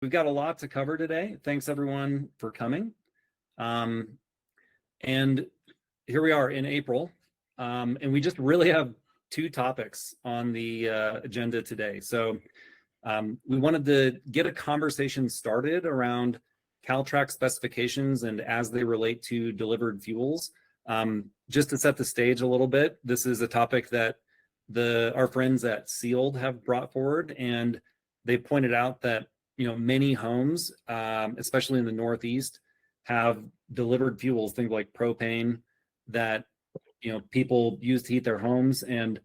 we've got a lot to cover today. Thanks everyone for coming. And here we are in April, and we just really have two topics on the agenda today. So we wanted to get a conversation started around Caltrac specifications and as they relate to delivered fuels. Just to set the stage a little bit, this is a topic that our friends at Sealed have brought forward, and they pointed out that many homes, especially in the Northeast, have delivered fuels, things like propane, that people use to heat their homes, and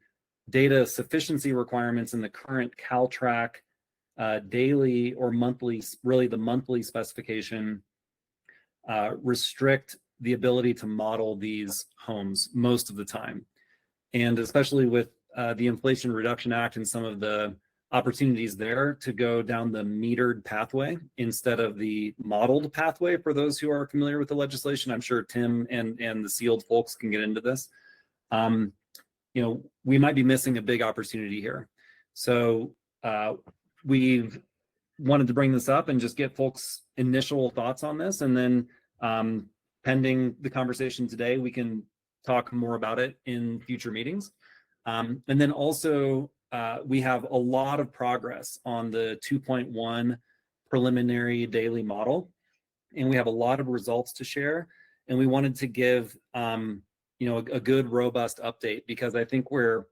data sufficiency requirements in the current Caltrac daily or monthly, really the monthly specification, restrict the ability to model these homes most of the time. And especially with the Inflation Reduction Act and some of the opportunities there to go down the metered pathway instead of the modeled pathway. For those who are familiar with the legislation, I'm sure Tim and the Sealed folks can get into this. We might be missing a big opportunity here. So we've wanted to bring this up and just get folks' initial thoughts on this, and then pending the conversation today, we can talk more about it in future meetings. And then also, we have a lot of progress on the 2.1 preliminary daily model, and we have a lot of results to share. And we wanted to give a good, robust update, because I think we're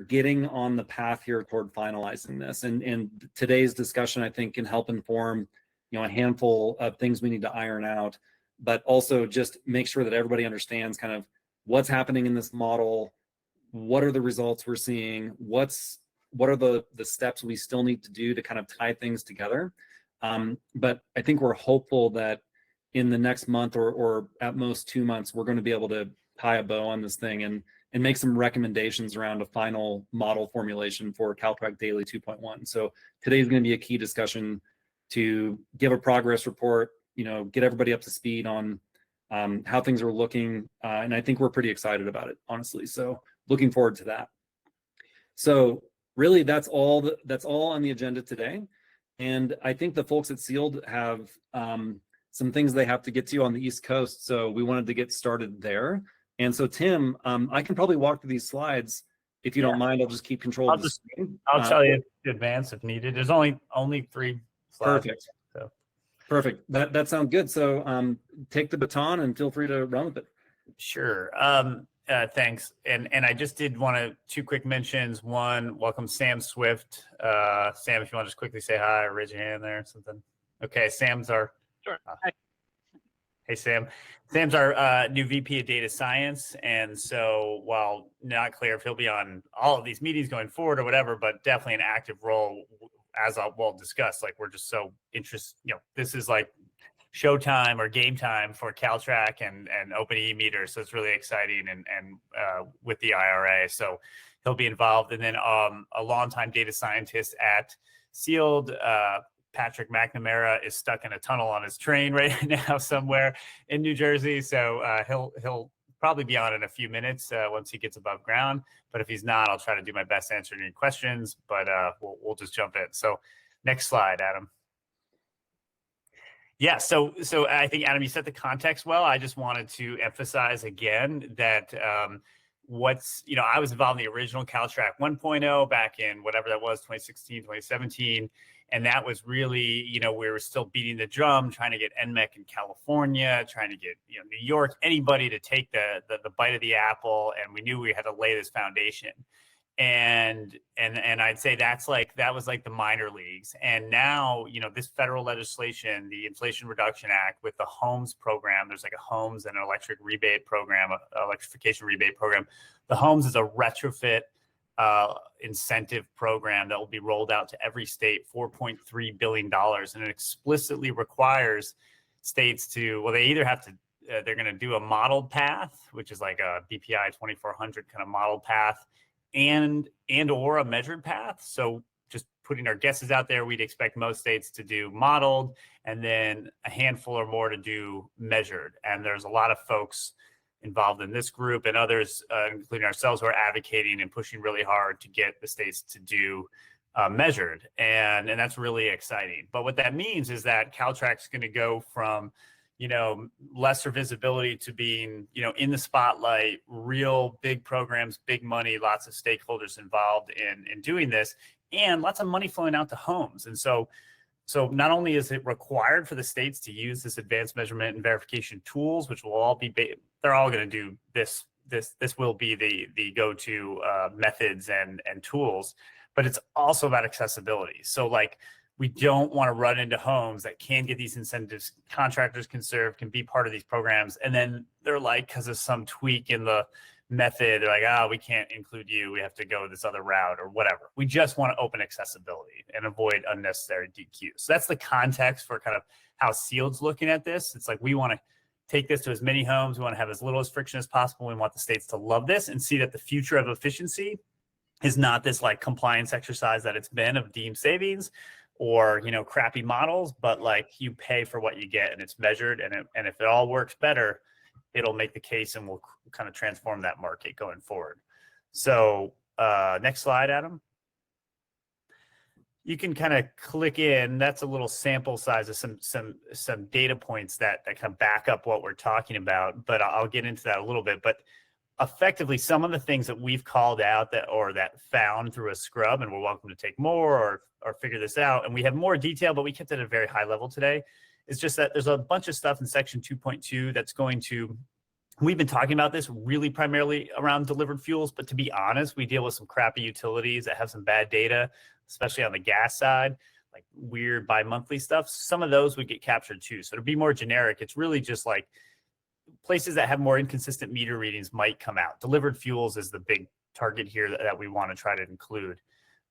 getting on the path here toward finalizing this. And today's discussion, I think, can help inform a handful of things we need to iron out, but also just make sure that everybody understands kind of what's happening in this model, what are the results we're seeing, what are the steps we still need to do to kind of tie things together. But I think we're hopeful that in the next month or at most 2 months, we're going to be able to tie a bow on this thing and make some recommendations around a final model formulation for Caltrac Daily 2.1. So today's going to be a key discussion to give a progress report, get everybody up to speed on how things are looking, and I think we're pretty excited about it, honestly. So looking forward to that. So really, that's all on the agenda today. And I think the folks at Sealed have some things they have to get to on the East Coast, so we wanted to get started there. And so Tim, I can probably walk through these slides. If you don't mind, I'll just keep control of the screen. I'll tell you in advance if needed. There's only 3 slides. Perfect. So. Perfect. That sounds good. So take the baton and feel free to run with it. Sure. Thanks. And I just did want to 2 quick mentions. One, welcome Sam Swift. Sam, if you want to just quickly say hi or raise your hand there or something. Okay, Sam's our... Sure. Hi. Hey, Sam. Sam's our new VP of Data Science. And so while not clear if he'll be on all of these meetings going forward or whatever, but definitely an active role, as we'll discuss. Like, we're just so interested, this is like showtime or game time for Caltrac and OpenEEmeter. So it's really exciting and with the IRA. So he'll be involved. And then a longtime data scientist at Sealed, Patrick McNamara, is stuck in a tunnel on his train right now somewhere in New Jersey. So he'll probably be on in a few minutes once he gets above ground. But if he's not, I'll try to do my best answering your questions. But we'll just jump in. So next slide, Adam. Yeah, so I think, Adam, you set the context well. I just wanted to emphasize again that I was involved in the original Caltrac 1.0 back in whatever that was, 2016, 2017. And that was really, we were still beating the drum, trying to get NMEC in California, trying to get, New York, anybody to take the bite of the apple. And we knew we had to lay this foundation. And I'd say that was like the minor leagues. And now, this federal legislation, the Inflation Reduction Act, with the homes program, there's like a homes and an electric rebate program, electrification rebate program. The homes is a retrofit incentive program that will be rolled out to every state, $4.3 billion. And it explicitly requires states to, they either have to, they're going to do a modeled path, which is like a BPI 2400 kind of modeled path, and or a measured path. So just putting our guesses out there, we'd expect most states to do modeled, and then a handful or more to do measured. And there's a lot of folks involved in this group and others, including ourselves, who are advocating and pushing really hard to get the states to do measured, and that's really exciting. But what that means is that Caltrac's going to go from, you know, lesser visibility to being, you know, in the spotlight, real big programs, big money, lots of stakeholders involved in doing this, and lots of money flowing out to homes. And so not only is it required for the states to use this advanced measurement and verification tools, which will all be, they're all going to do this. This will be the go-to methods and tools, but it's also about accessibility. So like, we don't want to run into homes that can get these incentives. Contractors can serve, can be part of these programs, and then they're like, because of some tweak in the method, they're like, oh, we can't include you. We have to go this other route or whatever. We just want to open accessibility and avoid unnecessary DQ. So that's the context for kind of how Sealed's looking at this. It's like, we want to take this to as many homes. We want to have as little as friction as possible. We want the states to love this and see that the future of efficiency is not this like compliance exercise that it's been of deemed savings or, you know, crappy models, but like, you pay for what you get and it's measured. And if it all works better, it'll make the case and will kind of transform that market going forward. So next slide, Adam. You can kind of click in. That's a little sample size of some data points that kind of back up what we're talking about, but I'll get into that a little bit. But effectively, some of the things that we've called out that found through a scrub, and we're welcome to take more or figure this out, and we have more detail, but we kept it at a very high level today. It's just that there's a bunch of stuff in section 2.2 that's going to, we've been talking about this really primarily around delivered fuels, but to be honest, we deal with some crappy utilities that have some bad data, especially on the gas side, like weird bi-monthly stuff. Some of those would get captured too. So to be more generic, it's really just like places that have more inconsistent meter readings might come out. Delivered fuels is the big target here that we want to try to include.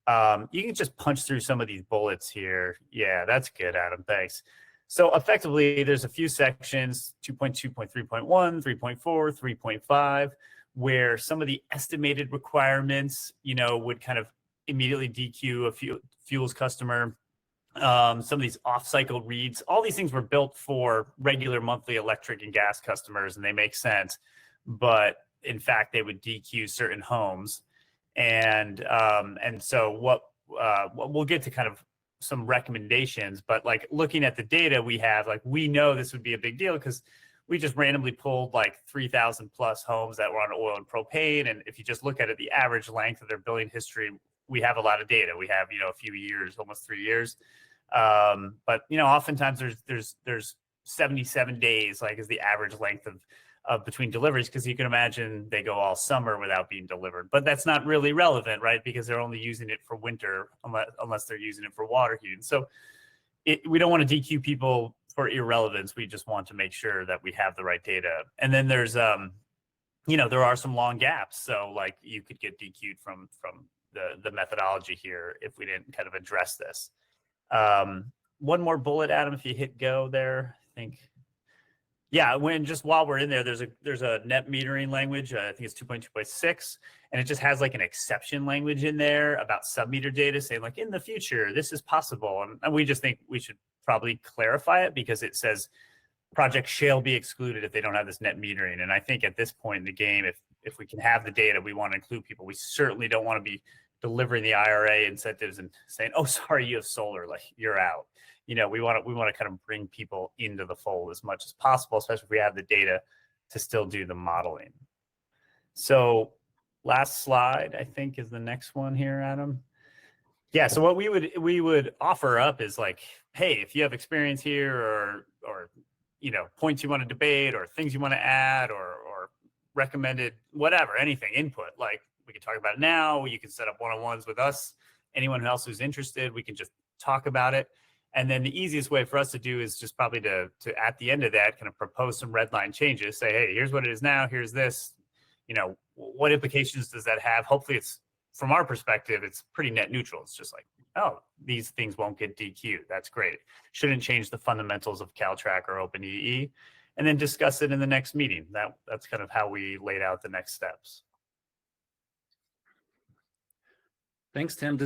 You can just punch through some of these bullets here. Yeah, that's good, Adam. Thanks. So effectively, there's a few sections, 2.2.3.1, 3.4, 3.5, where some of the estimated requirements, you know, would kind of immediately DQ a fuels customer. Some of these off-cycle reads, all these things were built for regular monthly electric and gas customers, and they make sense. But in fact, they would DQ certain homes. And so what we'll get to kind of some recommendations, but like looking at the data we have, like we know this would be a big deal because we just randomly pulled like 3,000 plus homes that were on oil and propane. And if you just look at it, the average length of their billing history, we have a lot of data. We have, you know, a few years, almost 3 years. But, you know, oftentimes there's 77 days, like is the average length of between deliveries, because you can imagine they go all summer without being delivered. But that's not really relevant, right? Because they're only using it for winter unless they're using it for water heating. So we don't want to DQ people for irrelevance. We just want to make sure that we have the right data. And then there's, you know, there are some long gaps. So like you could get DQ'd from the methodology here if we didn't kind of address this. One more bullet, Adam, if you hit go there, I think. Yeah, while we're in there, there's a net metering language. I think it's 2.2.6, and it just has like an exception language in there about sub-meter data saying like in the future, this is possible. And we just think we should probably clarify it because it says projects shall be excluded if they don't have this net metering. And I think at this point in the game, if we can have the data, we want to include people. We certainly don't want to be delivering the IRA incentives and saying, oh, sorry, you have solar, like you're out. You know, we want to kind of bring people into the fold as much as possible, especially if we have the data to still do the modeling. So last slide, I think, is the next one here, Adam. Yeah, so what we would offer up is like, hey, if you have experience here or you know, points you want to debate or things you want to add or recommended, whatever, anything, input, like we can talk about it now. You can set up one-on-ones with us. Anyone else who's interested, we can just talk about it. And then the easiest way for us to do is just probably to at the end of that, kind of propose some red line changes, say, hey, here's what it is now, here's this, you know, what implications does that have? Hopefully it's, from our perspective, it's pretty net neutral. It's just like, oh, these things won't get DQ'd. That's great. Shouldn't change the fundamentals of Caltrac or OpenEE, and then discuss it in the next meeting. That's kind of how we laid out the next steps. Thanks, Tim.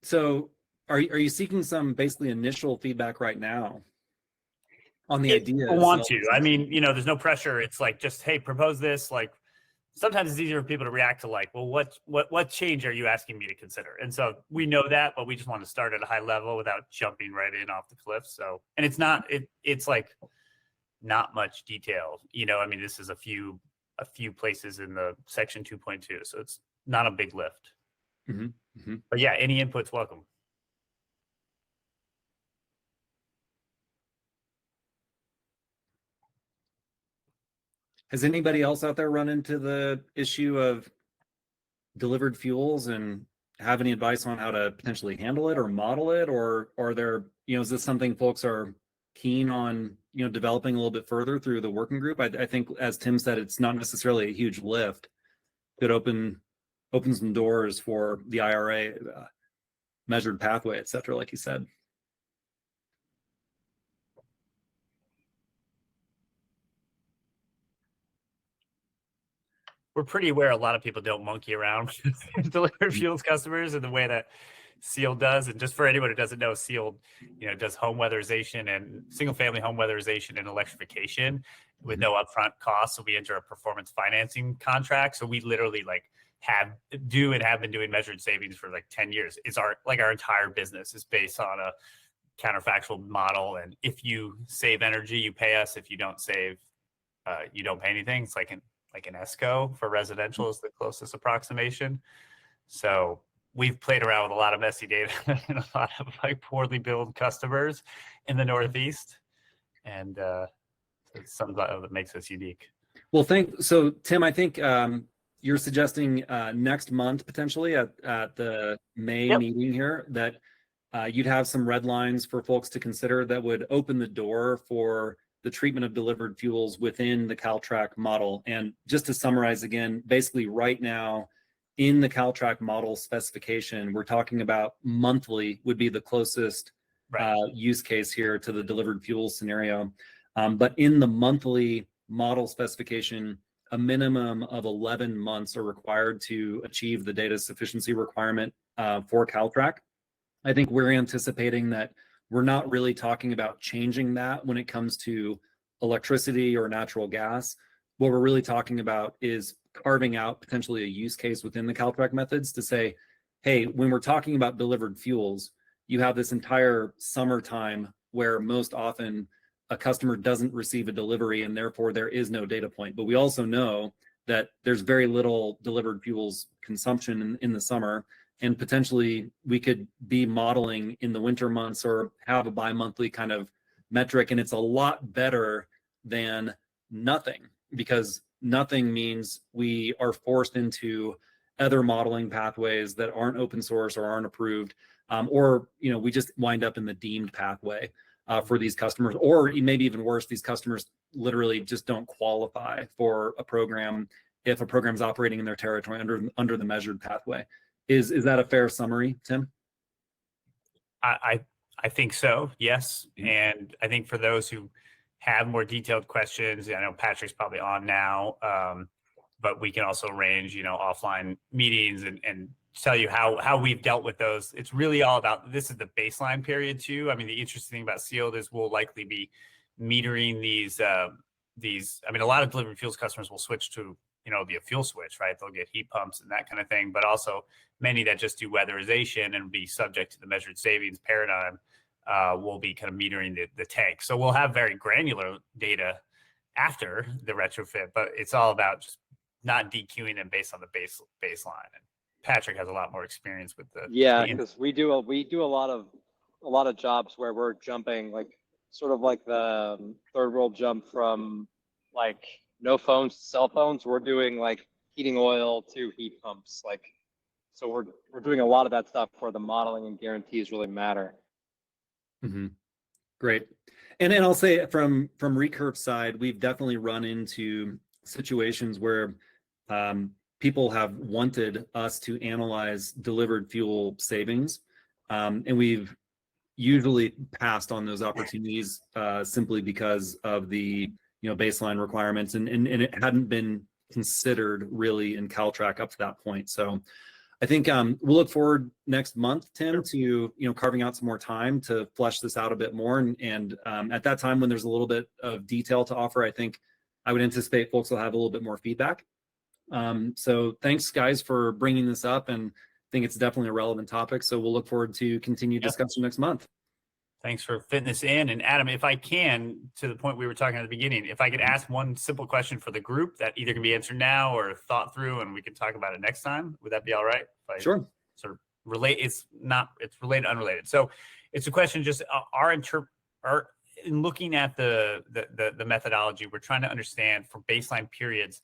So are you seeking some basically initial feedback right now on the idea? I want to. I mean, you know, there's no pressure. It's like just, hey, propose this. Like, sometimes it's easier for people to react to like, well, what change are you asking me to consider? And so we know that, but we just want to start at a high level without jumping right in off the cliff. So, and it's like not much detail, I mean, this is a few places in the section 2.2, so it's not a big lift. But yeah, any input's welcome. Has anybody else out there run into the issue of delivered fuels and have any advice on how to potentially handle it or model it? Or are there, is this something folks are keen on, developing a little bit further through the working group? I think, as Tim said, it's not necessarily a huge lift. Could open some doors for the IRA, measured pathway, et cetera, like you said. We're pretty aware a lot of people don't monkey around with delivered fuels customers in the way that Sealed does. And just for anyone who doesn't know, Sealed, does home weatherization and single family home weatherization and electrification with no upfront costs. So we enter a performance financing contract. So we literally have been doing measured savings for 10 years. It's our entire business is based on a counterfactual model. And if you save energy, you pay us. If you don't save, you don't pay anything. It's like an ESCO for residential is the closest approximation. So we've played around with a lot of messy data and a lot of poorly billed customers in the Northeast. And it's something that makes us unique. Well, so Tim, I think you're suggesting next month, potentially at the May meeting here, that you'd have some red lines for folks to consider that would open the door for the treatment of delivered fuels within the CalTrack model. And just to summarize again, basically right now in the CalTrack model specification, we're talking about monthly would be the closest use case here to the delivered fuels scenario. But in the monthly model specification, a minimum of 11 months are required to achieve the data sufficiency requirement for CalTrack. I think we're anticipating that we're not really talking about changing that when it comes to electricity or natural gas. What we're really talking about is carving out potentially a use case within the CalTrack methods to say, hey, when we're talking about delivered fuels, you have this entire summertime where most often a customer doesn't receive a delivery and therefore there is no data point. But we also know that there's very little delivered fuels consumption in the summer. And potentially we could be modeling in the winter months or have a bi-monthly kind of metric. And it's a lot better than nothing, because nothing means we are forced into other modeling pathways that aren't open source or aren't approved, or we just wind up in the deemed pathway for these customers, or maybe even worse, these customers literally just don't qualify for a program if a program's operating in their territory under the measured pathway. Is that a fair summary, Tim? I think so, yes. And I think for those who have more detailed questions, I know Patrick's probably on now, but we can also arrange, offline meetings and tell you how we've dealt with those. It's really all about, this is the baseline period too. I mean, the interesting thing about Sealed is we'll likely be metering these, I mean, a lot of delivered fuels customers will switch to, it'll be a fuel switch, right? They'll get heat pumps and that kind of thing, but also many that just do weatherization and be subject to the measured savings paradigm will be kind of metering the tank. So we'll have very granular data after the retrofit, but it's all about just not DQing them based on the baseline. And Patrick has a lot more experience with the because we do a lot of jobs where we're jumping sort of like the third world jump from no phones to cell phones. We're doing heating oil to heat pumps, so we're doing a lot of that stuff where the modeling and guarantees really matter. Mm-hmm. Great. And I'll say from Recurve side, we've definitely run into situations where people have wanted us to analyze delivered fuel savings, and we've usually passed on those opportunities simply because of the baseline requirements, and it hadn't been considered really in CalTrack up to that point. So I think we'll look forward next month, Tim, to carving out some more time to flesh this out a bit more, and at that time when there's a little bit of detail to offer, I think I would anticipate folks will have a little bit more feedback. So thanks guys for bringing this up, and I think it's definitely a relevant topic. So we'll look forward to continued discussion next month. Thanks for fitting this in. And Adam, if I can, to the point we were talking at the beginning, if I could ask one simple question for the group that either can be answered now or thought through, and we can talk about it next time, would that be all right? If I Sure. Sort of relate, it's related, unrelated. So it's a question just in looking at the methodology, we're trying to understand for baseline periods,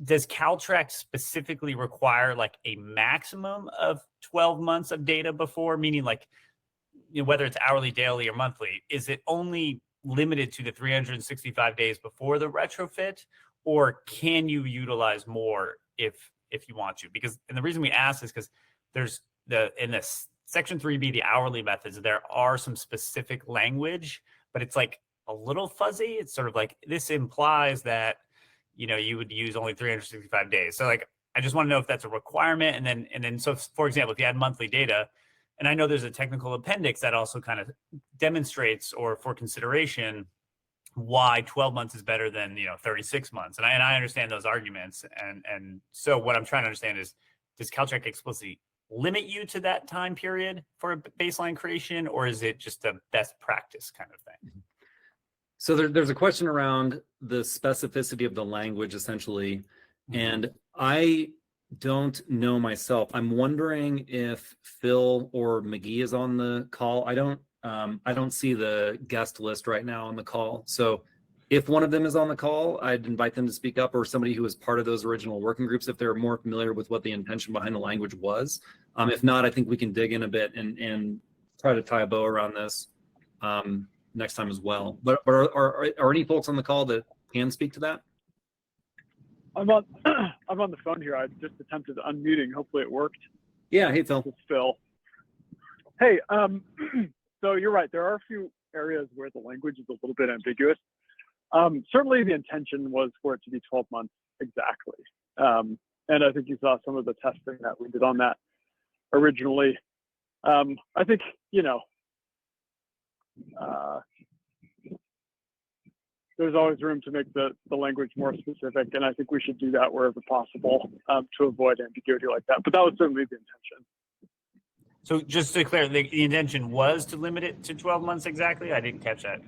does Caltrack specifically require like a maximum of 12 months of data before, meaning like, whether it's hourly, daily, or monthly? Is it only limited to the 365 days before the retrofit, or can you utilize more if you want to? And the reason we ask is because there's in this section 3B, the hourly methods, there are some specific language, but it's like a little fuzzy. It's sort of like, this implies that, you would use only 365 days. So like, I just want to know if that's a requirement. And then, so for example, if you had monthly data, and I know there's a technical appendix that also kind of demonstrates, or for consideration, why 12 months is better than 36 months. And I understand those arguments. And so what I'm trying to understand is, does Caltrack explicitly limit you to that time period for a baseline creation, or is it just a best practice kind of thing? So there's a question around the specificity of the language, essentially, and I don't know myself. I'm wondering if Phil or McGee is on the call. I don't see the guest list right now on the call. So if one of them is on the call, I'd invite them to speak up, or somebody who was part of those original working groups, if they're more familiar with what the intention behind the language was. If not, I think we can dig in a bit and try to tie a bow around this next time as well. But are any folks on the call that can speak to that? I'm on the phone here. I just attempted unmuting. Hopefully it worked. Yeah. Hey, Phil. It's Phil. Hey, so you're right. There are a few areas where the language is a little bit ambiguous. Certainly the intention was for it to be 12 months exactly. And I think you saw some of the testing that we did on that originally. I think, there's always room to make the language more specific, and I think we should do that wherever possible to avoid ambiguity like that. But that was certainly the intention. So just to clear, the intention was to limit it to 12 months exactly? I didn't catch that.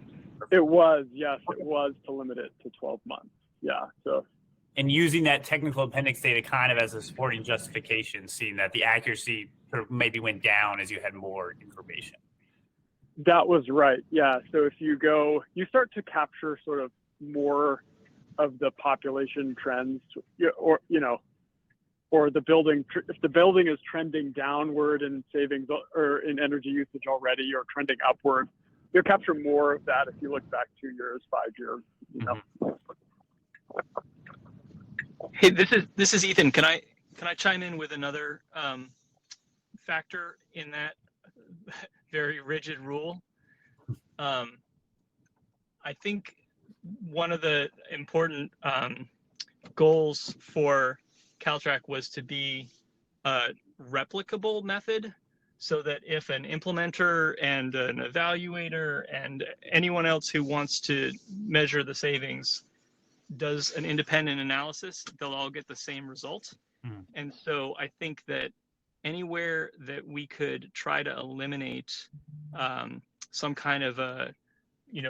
It was, yes, it was to limit it to 12 months. Yeah. So. And using that technical appendix data kind of as a supporting justification, seeing that the accuracy sort of maybe went down as you had more information. That was right. Yeah. So if you start to capture sort of more of the population trends, or the building, if the building is trending downward in savings or in energy usage already, or trending upward, you'll capture more of that if you look back 2 years, 5 years. Hey, this is Ethan. Can I chime in with another factor in that very rigid rule? I think one of the important goals for Caltrack was to be a replicable method, so that if an implementer and an evaluator and anyone else who wants to measure the savings does an independent analysis, they'll all get the same result. And so I think that anywhere that we could try to eliminate some kind of a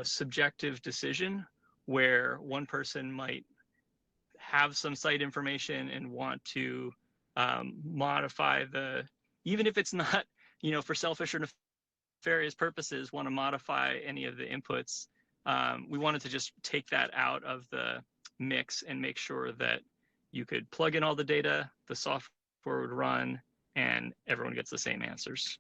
subjective decision, where one person might have some site information and want to modify even if it's not for selfish or nefarious purposes, want to modify any of the inputs, we wanted to just take that out of the mix and make sure that you could plug in all the data, the software would run, and everyone gets the same answers.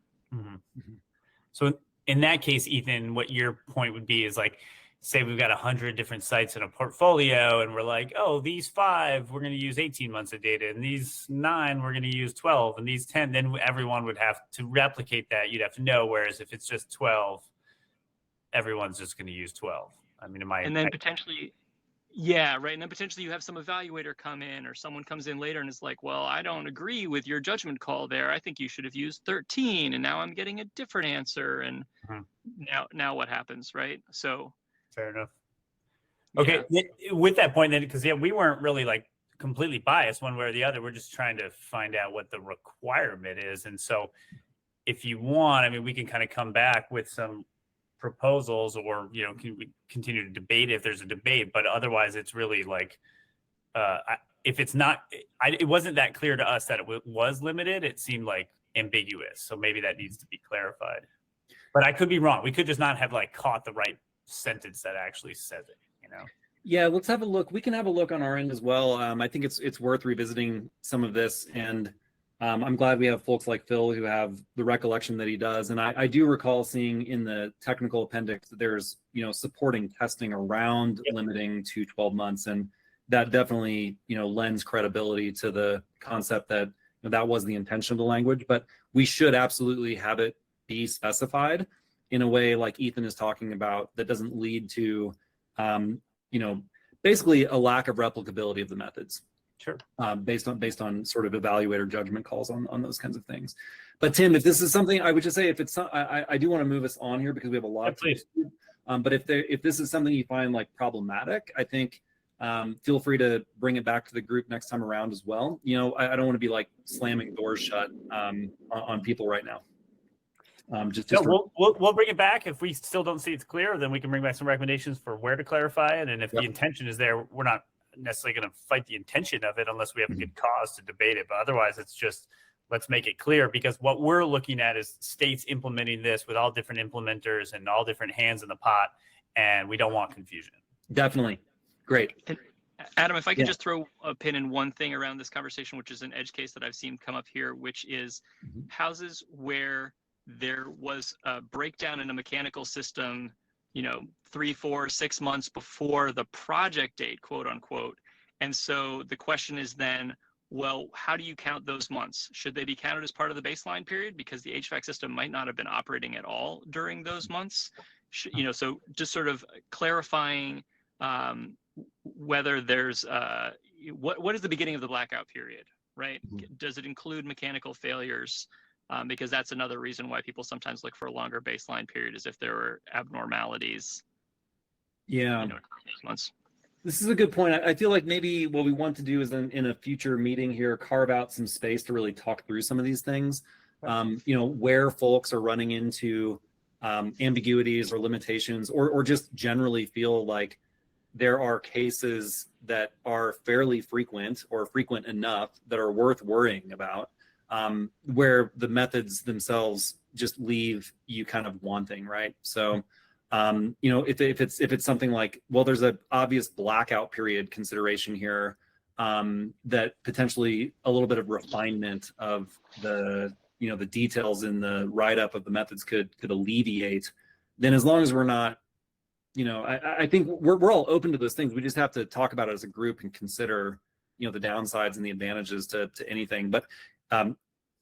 So in that case, Ethan, what your point would be is like, say we've got 100 different sites in a portfolio, and we're like, oh, these 5, we're going to use 18 months of data, and these 9, we're going to use 12, and these 10, then everyone would have to replicate that. You'd have to know, whereas if it's just 12, everyone's just going to use 12. I mean, and then potentially, yeah, right. And then potentially you have some evaluator come in, or someone comes in later and is like, well, I don't agree with your judgment call there. I think you should have used 13, and now I'm getting a different answer. And now what happens, right? So fair enough. Okay, yeah. With that point then, because we weren't really like completely biased one way or the other. We're just trying to find out what the requirement is. And so if you want, I mean, we can kind of come back with some proposals, or, you know, can we continue to debate if there's a debate, but otherwise it's really like, if it's not, it wasn't that clear to us that it was limited. It seemed like ambiguous. So maybe that needs to be clarified, but I could be wrong. We could just not have like caught the right sentence that actually says it, you know? Yeah, let's have a look. We can have a look on our end as well. I think it's worth revisiting some of this, and I'm glad we have folks like Phil who have the recollection that he does. And I do recall seeing in the technical appendix that there's, you know, supporting testing around limiting to 12 months, and that definitely, you know, lends credibility to the concept that, you know, that was the intention of the language. But we should absolutely have it be specified in a way like Ethan is talking about that doesn't lead to you know, basically a lack of replicability of the methods. Sure. Based on sort of evaluator judgment calls on those kinds of things. But Tim, if this is something, I would just say, if it's not, I do want to move us on here because we have a lot. Please. But if this is something you find like problematic, I think feel free to bring it back to the group next time around as well. You know, I don't want to be like slamming doors shut on people right now. We'll bring it back. If we still don't see it's clear, then we can bring back some recommendations for where to clarify it. And if the intention is there, we're not necessarily going to fight the intention of it unless we have a good cause to debate it. But otherwise, it's just, let's make it clear, because what we're looking at is states implementing this with all different implementers and all different hands in the pot, and we don't want confusion. Definitely. Great. And Adam, if I could just throw a pin in one thing around this conversation, which is an edge case that I've seen come up here, which is houses where there was a breakdown in a mechanical system, you know, 3, 4, 6 months before the project date, quote unquote. And so the question is then, well, how do you count those months? Should they be counted as part of the baseline period? Because the HVAC system might not have been operating at all during those months. You know, so just sort of clarifying whether there's, what is the beginning of the blackout period, right? Does it include mechanical failures? Because that's another reason why people sometimes look for a longer baseline period, is if there were abnormalities. Yeah. You know, months. This is a good point. I feel like maybe what we want to do is in a future meeting here, carve out some space to really talk through some of these things. You know, where folks are running into ambiguities or limitations, or just generally feel like there are cases that are fairly frequent or frequent enough that are worth worrying about. Where the methods themselves just leave you kind of wanting, right? So, you know, if it's something like, well, there's an obvious blackout period consideration here, that potentially a little bit of refinement of the, you know, the details in the write-up of the methods could alleviate. Then, as long as we're not, you know, I think we're all open to those things. We just have to talk about it as a group and consider, you know, the downsides and the advantages to anything. But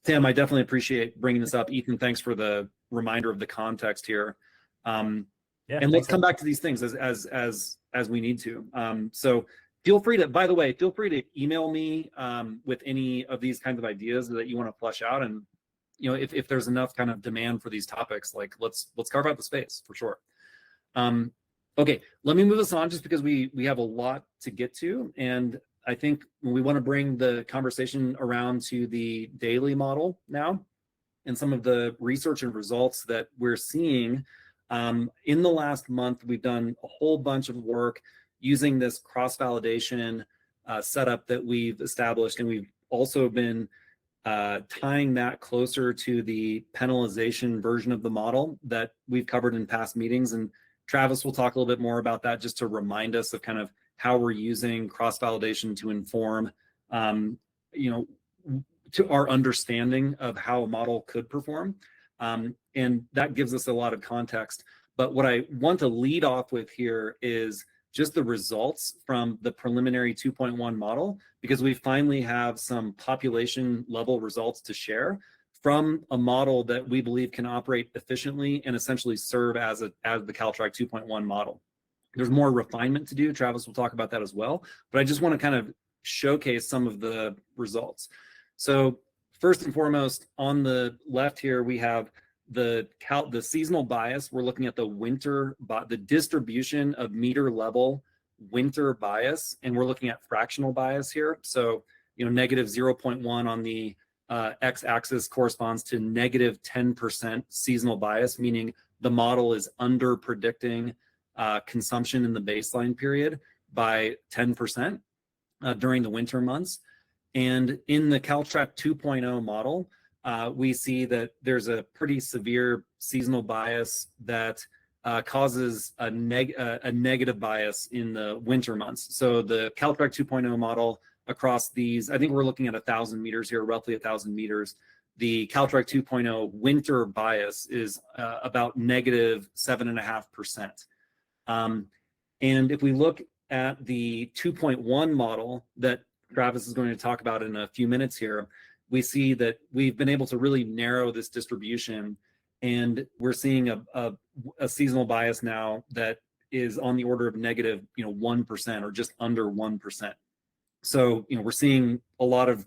Tim, I definitely appreciate bringing this up. Ethan, thanks for the reminder of the context here. And let's come back to these things as we need to. So feel free to, by the way, feel free to email me with any of these kinds of ideas that you want to flesh out. And, you know, if there's enough kind of demand for these topics, like let's carve out the space for sure. Okay, let me move us on just because we have a lot to get to. And I think we want to bring the conversation around to the daily model now, and some of the research and results that we're seeing. In the last month, we've done a whole bunch of work using this cross-validation setup that we've established, and we've also been tying that closer to the penalization version of the model that we've covered in past meetings. And Travis will talk a little bit more about that, just to remind us of kind of how we're using cross-validation to inform, you know, to our understanding of how a model could perform. And that gives us a lot of context. But what I want to lead off with here is just the results from the preliminary 2.1 model, because we finally have some population level results to share from a model that we believe can operate efficiently and essentially serve as the CalTrack 2.1 model. There's more refinement to do. Travis will talk about that as well, but I just want to kind of showcase some of the results. So first and foremost, on the left here, we have the seasonal bias. We're looking at the winter, the distribution of meter level winter bias, and we're looking at fractional bias here. So, negative 0.1 on the x-axis corresponds to negative 10% seasonal bias, meaning the model is under predicting consumption in the baseline period by 10% during the winter months. And in the Caltrack 2.0 model, we see that there's a pretty severe seasonal bias that causes a negative bias in the winter months. So the Caltrack 2.0 model across these, I think we're looking at 1,000 meters here, roughly 1,000 meters. The Caltrack 2.0 winter bias is about negative 7.5%. And if we look at the 2.1 model that Travis is going to talk about in a few minutes here, we see that we've been able to really narrow this distribution, and we're seeing a seasonal bias now that is on the order of negative 1% or just under 1%. So we're seeing a lot of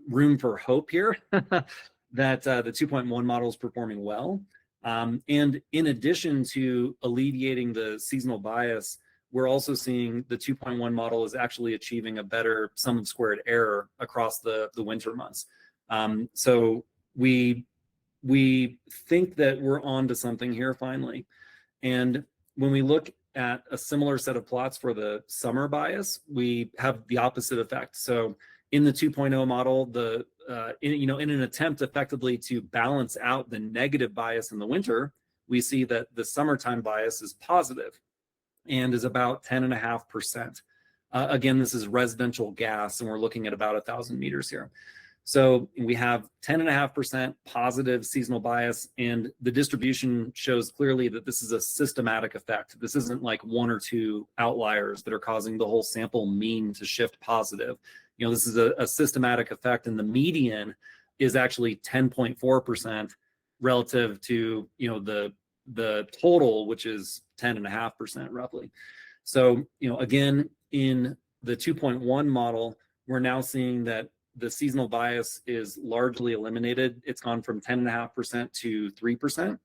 room for hope here that the 2.1 model is performing well. And in addition to alleviating the seasonal bias, we're also seeing the 2.1 model is actually achieving a better sum of squared error across the winter months. So we think that we're on to something here finally. And when we look at a similar set of plots for the summer bias, we have the opposite effect. So in the 2.0 model, in an attempt effectively to balance out the negative bias in the winter, we see that the summertime bias is positive and is about 10.5%. Again, this is residential gas, and we're looking at about 1,000 meters here. So we have 10.5% positive seasonal bias, and the distribution shows clearly that this is a systematic effect. This isn't like one or two outliers that are causing the whole sample mean to shift positive. This is a systematic effect, and the median is actually 10.4% relative to the total, which is 10.5% roughly. So again, in the 2.1 model, we're now seeing that the seasonal bias is largely eliminated. It's gone from 10.5% to 3%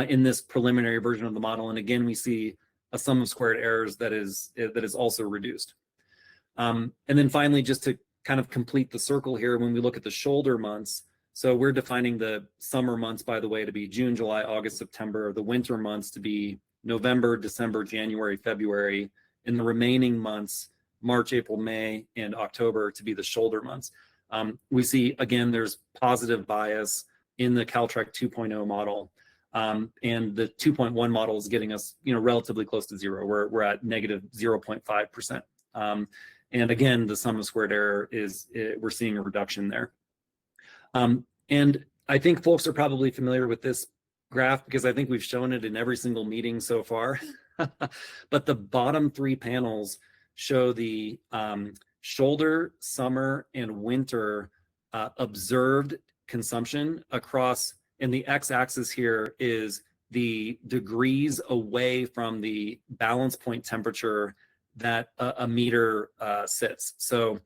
in this preliminary version of the model. And again, we see a sum of squared errors that is also reduced. And then finally, just to kind of complete the circle here, when we look at the shoulder months, so we're defining the summer months, by the way, to be June, July, August, September, the winter months to be November, December, January, February, and the remaining months, March, April, May, and October to be the shoulder months. We see, again, there's positive bias in the Caltrack 2.0 model. And the 2.1 model is getting us, relatively close to zero. We're at negative 0.5%. And again, the sum of squared error we're seeing a reduction there. And I think folks are probably familiar with this graph because I think we've shown it in every single meeting so far. But the bottom three panels show the shoulder, summer, and winter observed consumption across, and the x-axis here is the degrees away from the balance point temperature that a meter sits. So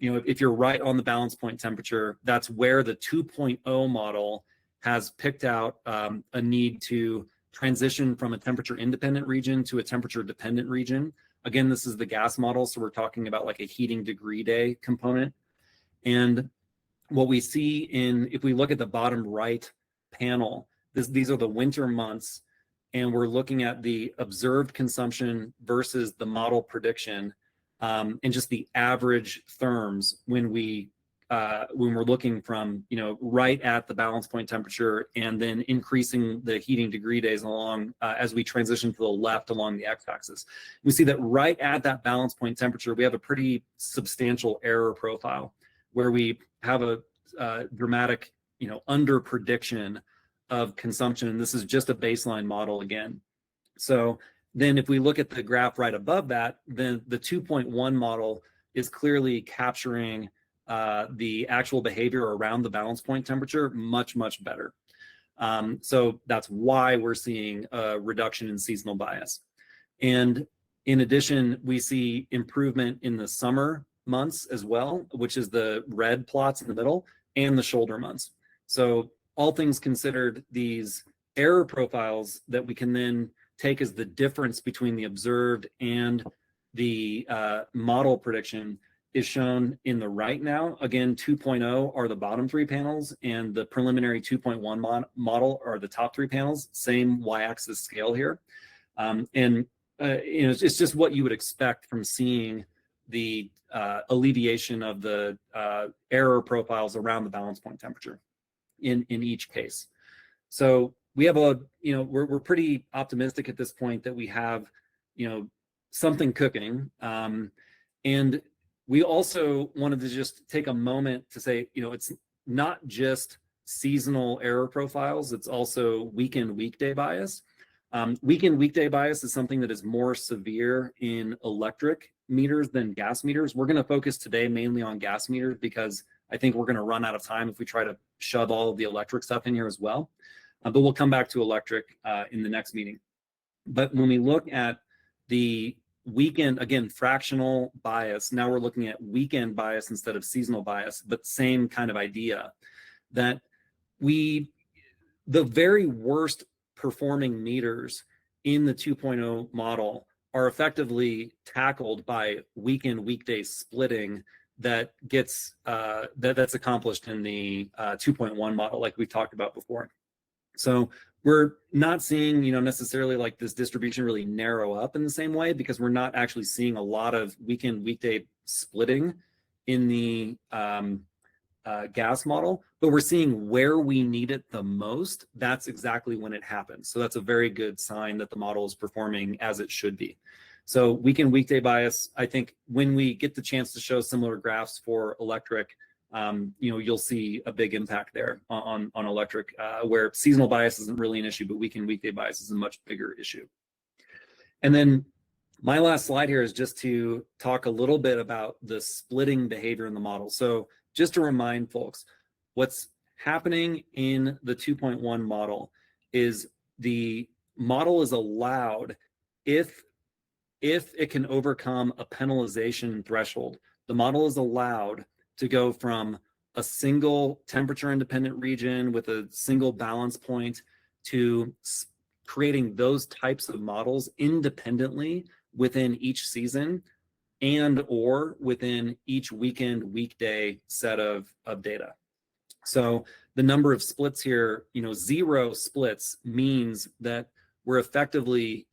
if you're right on the balance point temperature, that's where the 2.0 model has picked out a need to transition from a temperature independent region to a temperature dependent region. Again, this is the gas model, so we're talking about like a heating degree day component. And what we see if we look at the bottom right panel, these are the winter months, and we're looking at the observed consumption versus the model prediction, and just the average therms when we're looking from right at the balance point temperature and then increasing the heating degree days along as we transition to the left along the x-axis. We see that right at that balance point temperature, we have a pretty substantial error profile where we have a dramatic under prediction of consumption. And this is just a baseline model again. So then if we look at the graph right above that, then the 2.1 model is clearly capturing the actual behavior around the balance point temperature much, much better. So that's why we're seeing a reduction in seasonal bias. And in addition, we see improvement in the summer months as well, which is the red plots in the middle, and the shoulder months. So all things considered, these error profiles that we can then take as the difference between the observed and the model prediction is shown in the right now. Again, 2.0 are the bottom 3 panels, and the preliminary 2.1 model are the top 3 panels, same y-axis scale here. It's just what you would expect from seeing the alleviation of the error profiles around the balance point temperature in each case. So we have we're pretty optimistic at this point that we have, something cooking. And we also wanted to just take a moment to say, it's not just seasonal error profiles, it's also weekend weekday bias. Weekend weekday bias is something that is more severe in electric meters than gas meters. We're going to focus today mainly on gas meters because I think we're going to run out of time if we try to shove all of the electric stuff in here as well. But we'll come back to electric in the next meeting. But when we look at the weekend, again, fractional bias, now we're looking at weekend bias instead of seasonal bias, but same kind of idea, that the very worst performing meters in the 2.0 model are effectively tackled by weekend weekday splitting that gets that's accomplished in the 2.1 model, like we've talked about before. So we're not seeing, necessarily like this distribution really narrow up in the same way, because we're not actually seeing a lot of weekend weekday splitting in the gas model, but we're seeing where we need it the most. That's exactly when it happens. So that's a very good sign that the model is performing as it should be. So weekend weekday bias, I think when we get the chance to show similar graphs for electric, you'll see a big impact there on electric, where seasonal bias isn't really an issue, but weekend weekday bias is a much bigger issue. And then my last slide here is just to talk a little bit about the splitting behavior in the model. So just to remind folks, what's happening in the 2.1 model is the model is allowed, if it can overcome a penalization threshold, the model is allowed to go from a single temperature independent region with a single balance point to creating those types of models independently within each season and or within each weekend weekday set of data. So the number of splits here, 0 splits means that we're effectively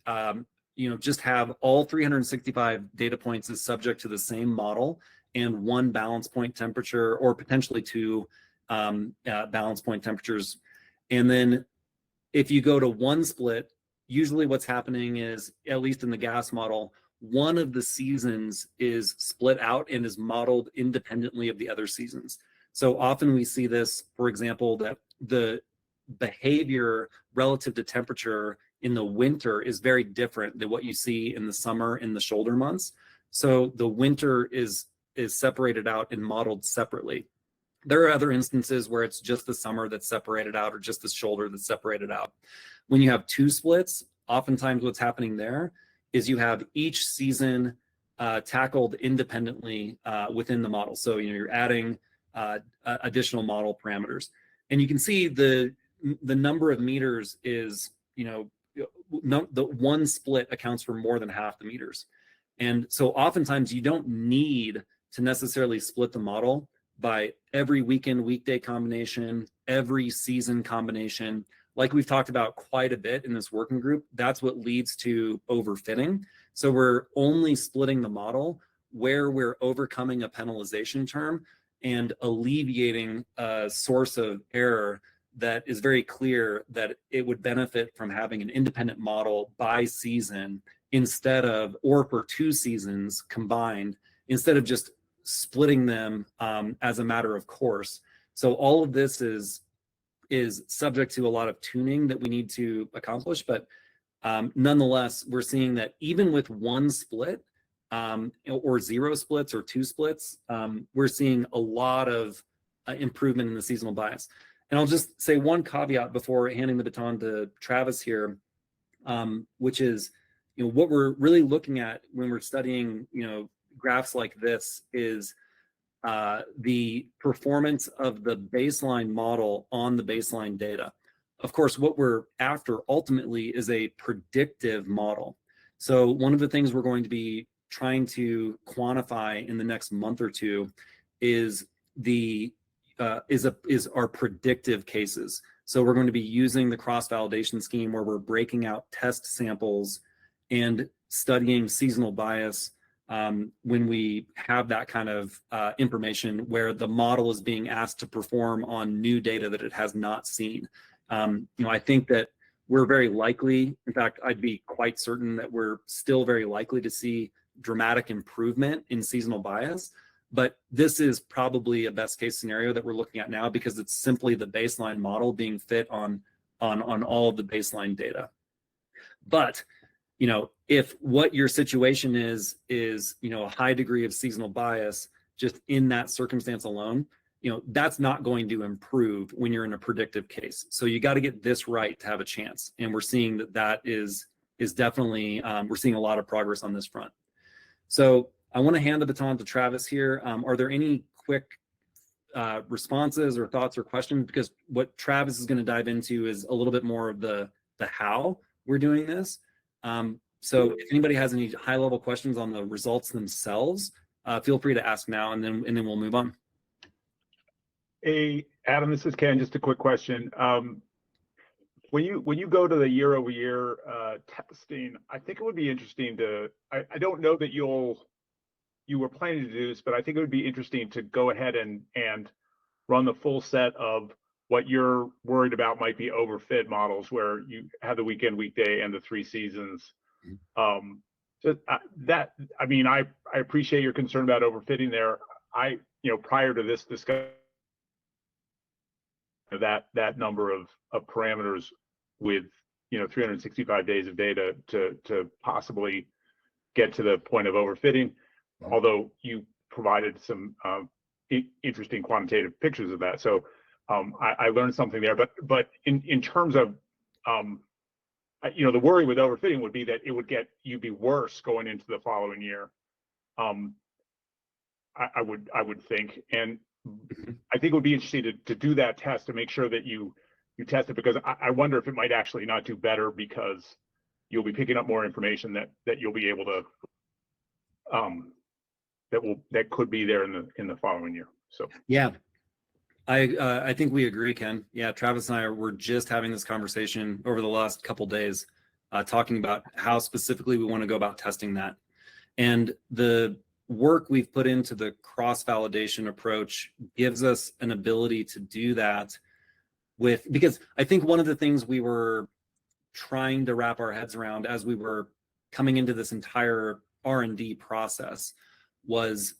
just have all 365 data points as subject to the same model and 1 balance point temperature, or potentially 2 balance point temperatures. And then if you go to 1 split, usually what's happening is, at least in the gas model, one of the seasons is split out and is modeled independently of the other seasons. So often we see this, for example, that the behavior relative to temperature in the winter is very different than what you see in the summer in the shoulder months. So the winter is separated out and modeled separately. There are other instances where it's just the summer that's separated out, or just the shoulder that's separated out. When you have 2 splits, oftentimes what's happening there is you have each season tackled independently within the model. So you're adding additional model parameters, and you can see the number of meters is, the 1 split accounts for more than half the meters. And so oftentimes you don't need to necessarily split the model by every weekend weekday combination, every season combination. Like we've talked about quite a bit in this working group, that's what leads to overfitting. So we're only splitting the model where we're overcoming a penalization term and alleviating a source of error that is very clear that it would benefit from having an independent model by season instead of, or for 2 seasons combined, instead of just splitting them as a matter of course. So all of this is subject to a lot of tuning that we need to accomplish, but nonetheless, we're seeing that even with 1 split or 0 splits or 2 splits, we're seeing a lot of improvement in the seasonal bias. And I'll just say one caveat before handing the baton to Travis here, which is, what we're really looking at when we're studying, graphs like this is the performance of the baseline model on the baseline data. of course, what we're after ultimately is a predictive model. So one of the things we're going to be trying to quantify in the next month or two is our predictive cases. So we're going to be using the cross-validation scheme where we're breaking out test samples and studying seasonal bias when we have that kind of information where the model is being asked to perform on new data that it has not seen. I think that we're very likely, in fact, I'd be quite certain that we're still very likely to see dramatic improvement in seasonal bias, but this is probably a best case scenario that we're looking at now because it's simply the baseline model being fit on all of the baseline data. But if what your situation is a high degree of seasonal bias just in that circumstance alone, that's not going to improve when you're in a predictive case. So you got to get this right to have a chance. And we're seeing that is definitely, we're seeing a lot of progress on this front. So I want to hand the baton to Travis here. Are there any quick responses or thoughts or questions? Because what Travis is going to dive into is a little bit more of the how we're doing this. So if anybody has any high level questions on the results themselves, feel free to ask now, and then we'll move on. Hey, Adam, this is Ken. Just a quick question. When you go to the year-over-year testing, I think it would be interesting to. I don't know that you were planning to do this, but I think it would be interesting to go ahead and run the full set of what you're worried about might be overfit models, where you have the weekend, weekday, and the 3 seasons. So I appreciate your concern about overfitting there. Prior to this discussion, that number of parameters with 365 days of data to possibly get to the point of overfitting, although you provided some interesting quantitative pictures of that. So I learned something there. But in terms of the worry with overfitting would be that it would you'd be worse going into the following year. I would think, and I think it would be interesting to do that test to make sure that you test it, because I wonder if it might actually not do better because you'll be picking up more information that you'll be able to that could be there in the following year. So yeah, I think we agree, Ken. Yeah, Travis and I were just having this conversation over the last couple days, talking about how specifically we want to go about testing that, and the work we've put into the cross-validation approach gives us an ability to do that because I think one of the things we were trying to wrap our heads around as we were coming into this entire R&D process was,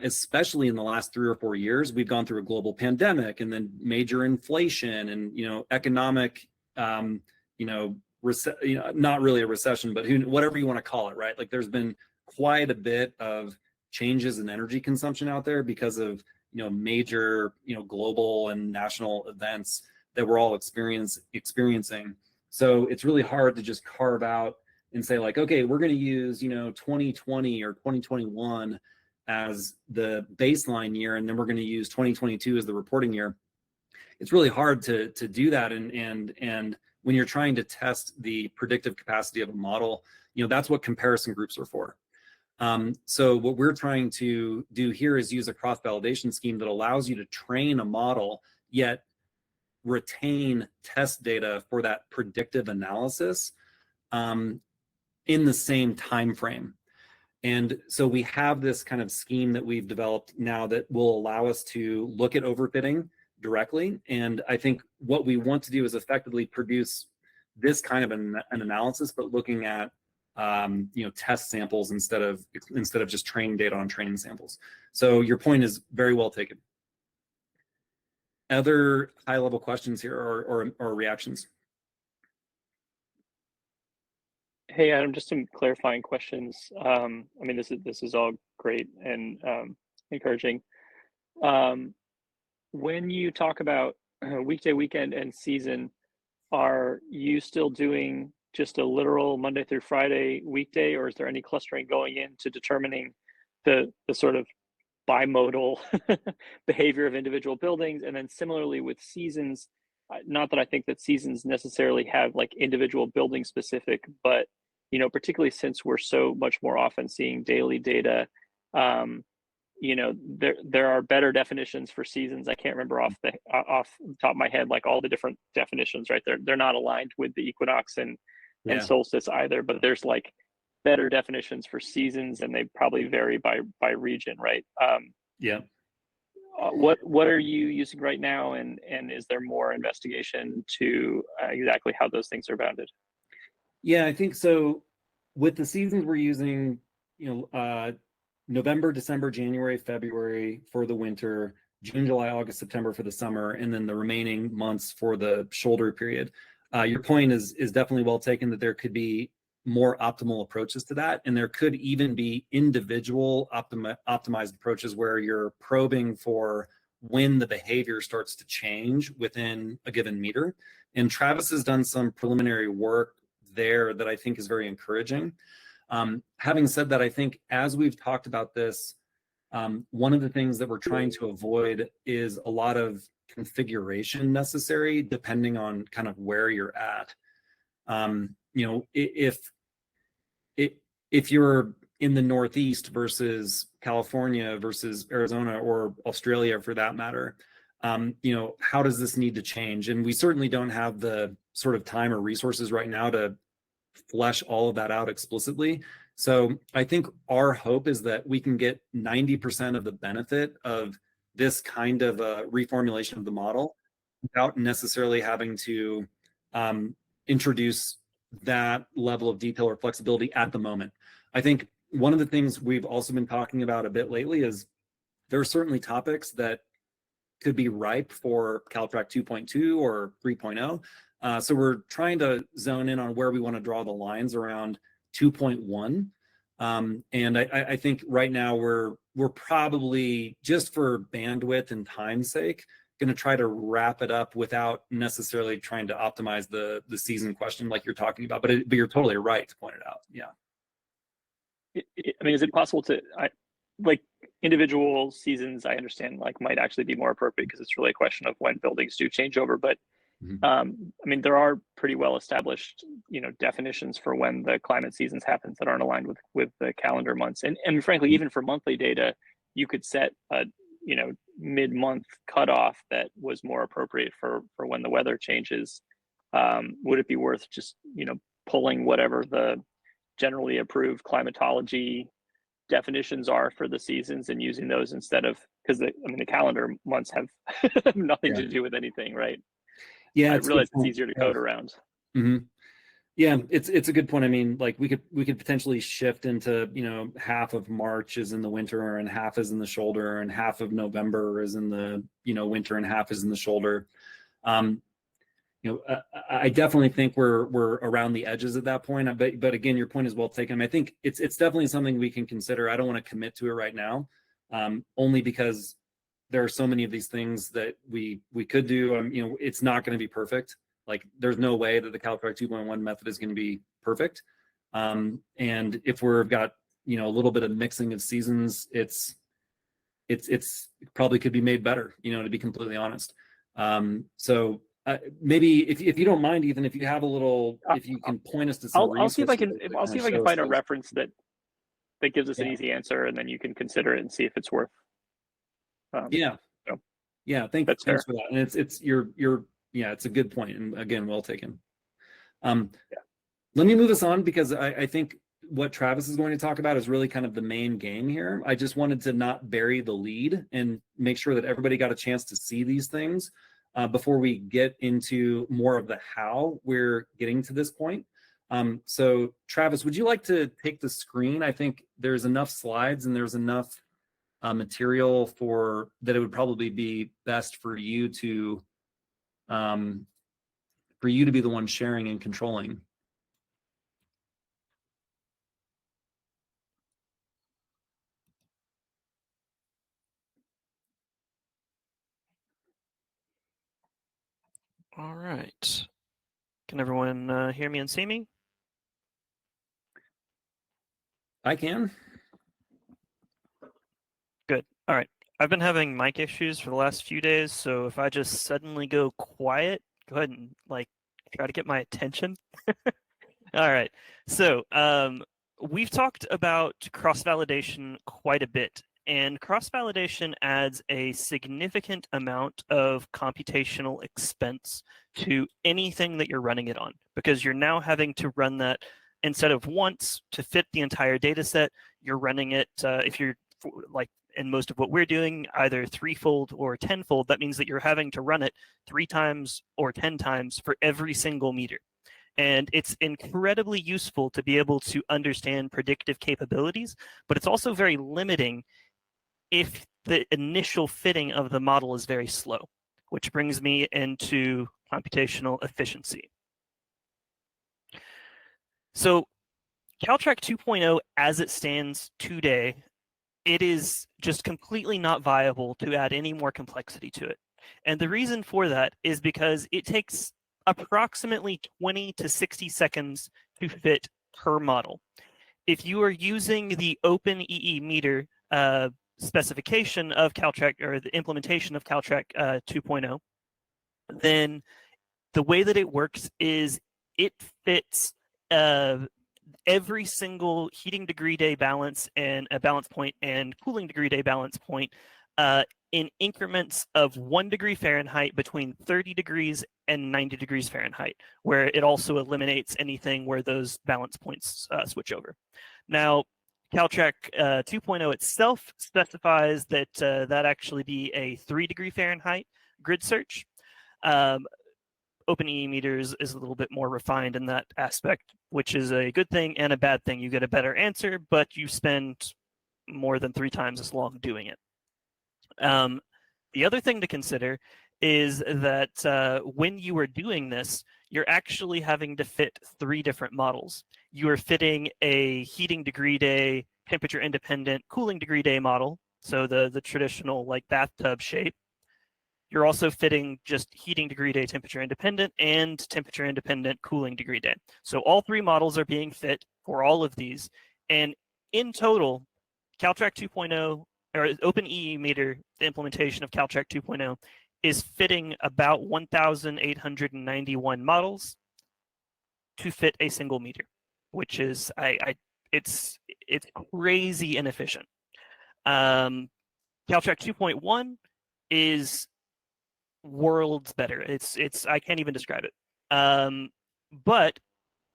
especially in the last 3 or 4 years, we've gone through a global pandemic and then major inflation and, economic, not really a recession, but whatever you want to call it, right? Like there's been quite a bit of changes in energy consumption out there because of major global and national events that we're all experiencing. So it's really hard to just carve out and say like, okay, we're going to use 2020 or 2021 as the baseline year, and then we're going to use 2022 as the reporting year. It's really hard to do that, and when you're trying to test the predictive capacity of a model, that's what comparison groups are for. So what we're trying to do here is use a cross-validation scheme that allows you to train a model, yet retain test data for that predictive analysis in the same time frame. And so we have this kind of scheme that we've developed now that will allow us to look at overfitting directly. And I think what we want to do is effectively produce this kind of an analysis, but looking at test samples instead of just training data on training samples. So your point is very well taken. Other high level questions here or reactions? Hey Adam, just some clarifying questions. This is all great and encouraging. When you talk about weekday, weekend, and season, are you still doing just a literal Monday through Friday weekday, or is there any clustering going into determining the sort of bimodal behavior of individual buildings? And then similarly with seasons, not that I think that seasons necessarily have like individual building specific, but particularly since we're so much more often seeing daily data, there are better definitions for seasons. I can't remember off the top of my head like all the different definitions, right? They're not aligned with the equinox and solstice either, but there's like better definitions for seasons, and they probably vary by region, right? Yeah. What are you using right now, and is there more investigation to exactly how those things are bounded? Yeah, I think so. With the seasons we're using, November, December, January, February for the winter, June, July, August, September for the summer, and then the remaining months for the shoulder period. Your point is definitely well taken, that there could be more optimal approaches to that, and there could even be individual optimized approaches where you're probing for when the behavior starts to change within a given meter. And Travis has done some preliminary work there that I think is very encouraging. Having said that, I think as we've talked about this, one of the things that we're trying to avoid is a lot of configuration necessary depending on kind of where you're at. If you're in the Northeast versus California versus Arizona or Australia for that matter, how does this need to change? And we certainly don't have the sort of time or resources right now to flesh all of that out explicitly. So I think our hope is that we can get 90% of the benefit of this kind of a reformulation of the model without necessarily having to introduce that level of detail or flexibility at the moment. I think one of the things we've also been talking about a bit lately is there are certainly topics that could be ripe for CalTrack 2.2 or 3.0. So we're trying to zone in on where we want to draw the lines around 2.1. And I think right now we're probably, just for bandwidth and time's sake, going to try to wrap it up without necessarily trying to optimize the season question like you're talking about. But you're totally right to point it out. Yeah. I mean, is it possible to like individual seasons? I understand like might actually be more appropriate because it's really a question of when buildings do change over. But I mean, there are pretty well established, definitions for when the climate seasons happens that aren't aligned with the calendar months. And frankly, even for monthly data, you could set a mid-month cutoff that was more appropriate for when the weather changes. Would it be worth just pulling whatever the generally approved climatology definitions are for the seasons and using those instead of, because the calendar months have nothing to do with anything, right? Yeah, I realize it's easier to code around. Yeah, it's a good point. I mean, like we could potentially shift into, half of March is in the winter and half is in the shoulder, and half of November is in the winter and half is in the shoulder. I definitely think we're around the edges at that point. But again, your point is well taken. I think it's definitely something we can consider. I don't want to commit to it right now, only because there are so many of these things that we could do. It's not going to be perfect. Like there's no way that the CalTrack 2.1 method is going to be perfect. And if we've got a little bit of mixing of seasons, it's probably could be made better. To be completely honest. So. Maybe if you don't mind, Ethan, if you have a little, if you can point us to some. I'll see if I can find a reference that gives us an easy answer, and then you can consider it and see if it's worth. Yeah. Thanks for that. And it's it's a good point, and again, well taken. Let me move us on, because I think what Travis is going to talk about is really kind of the main game here. I just wanted to not bury the lead and make sure that everybody got a chance to see these things. Before we get into more of the how we're getting to this point. So Travis, would you like to take the screen? I think there's enough slides and there's enough material for that it would probably be best for you to be the one sharing and controlling. All right. Can everyone hear me and see me? I can. Good. All right. I've been having mic issues for the last few days, so if I just suddenly go quiet, go ahead and like try to get my attention. All right. So we've talked about cross-validation quite a bit, and cross-validation adds a significant amount of computational expense to anything that you're running it on, because you're now having to run that instead of once to fit the entire data set, you're running it, if you're like in most of what we're doing, either threefold or tenfold. That means that you're having to run it 3 times or 10 times for every single meter. And it's incredibly useful to be able to understand predictive capabilities, but it's also very limiting if the initial fitting of the model is very slow, which brings me into computational efficiency. So Caltrack 2.0, as it stands today, it is just completely not viable to add any more complexity to it. And the reason for that is because it takes approximately 20 to 60 seconds to fit per model. If you are using the OpenEEmeter specification of Caltrack, or the implementation of Caltrack 2.0, then the way that it works is it fits every single heating degree day balance and a balance point and cooling degree day balance point in increments of 1 degree Fahrenheit between 30 degrees and 90 degrees Fahrenheit, where it also eliminates anything where those balance points switch over. Now, Caltrack 2.0 itself specifies that that actually be a 3 degree Fahrenheit grid search. OpenEEmeter is a little bit more refined in that aspect, which is a good thing and a bad thing. You get a better answer, but you spend more than 3 times as long doing it. The other thing to consider is that when you are doing this, you're actually having to fit 3 different models. You are fitting a heating degree day, temperature independent, cooling degree day model, so the traditional like bathtub shape. You're also fitting just heating degree day, temperature independent, and temperature independent cooling degree day. So all 3 models are being fit for all of these. And in total, Caltrack 2.0, or OpenEEmeter, the implementation of Caltrack 2.0, is fitting about 1,891 models to fit a single meter, which is it's crazy inefficient. Caltrack 2.1 is worlds better. It's I can't even describe it. But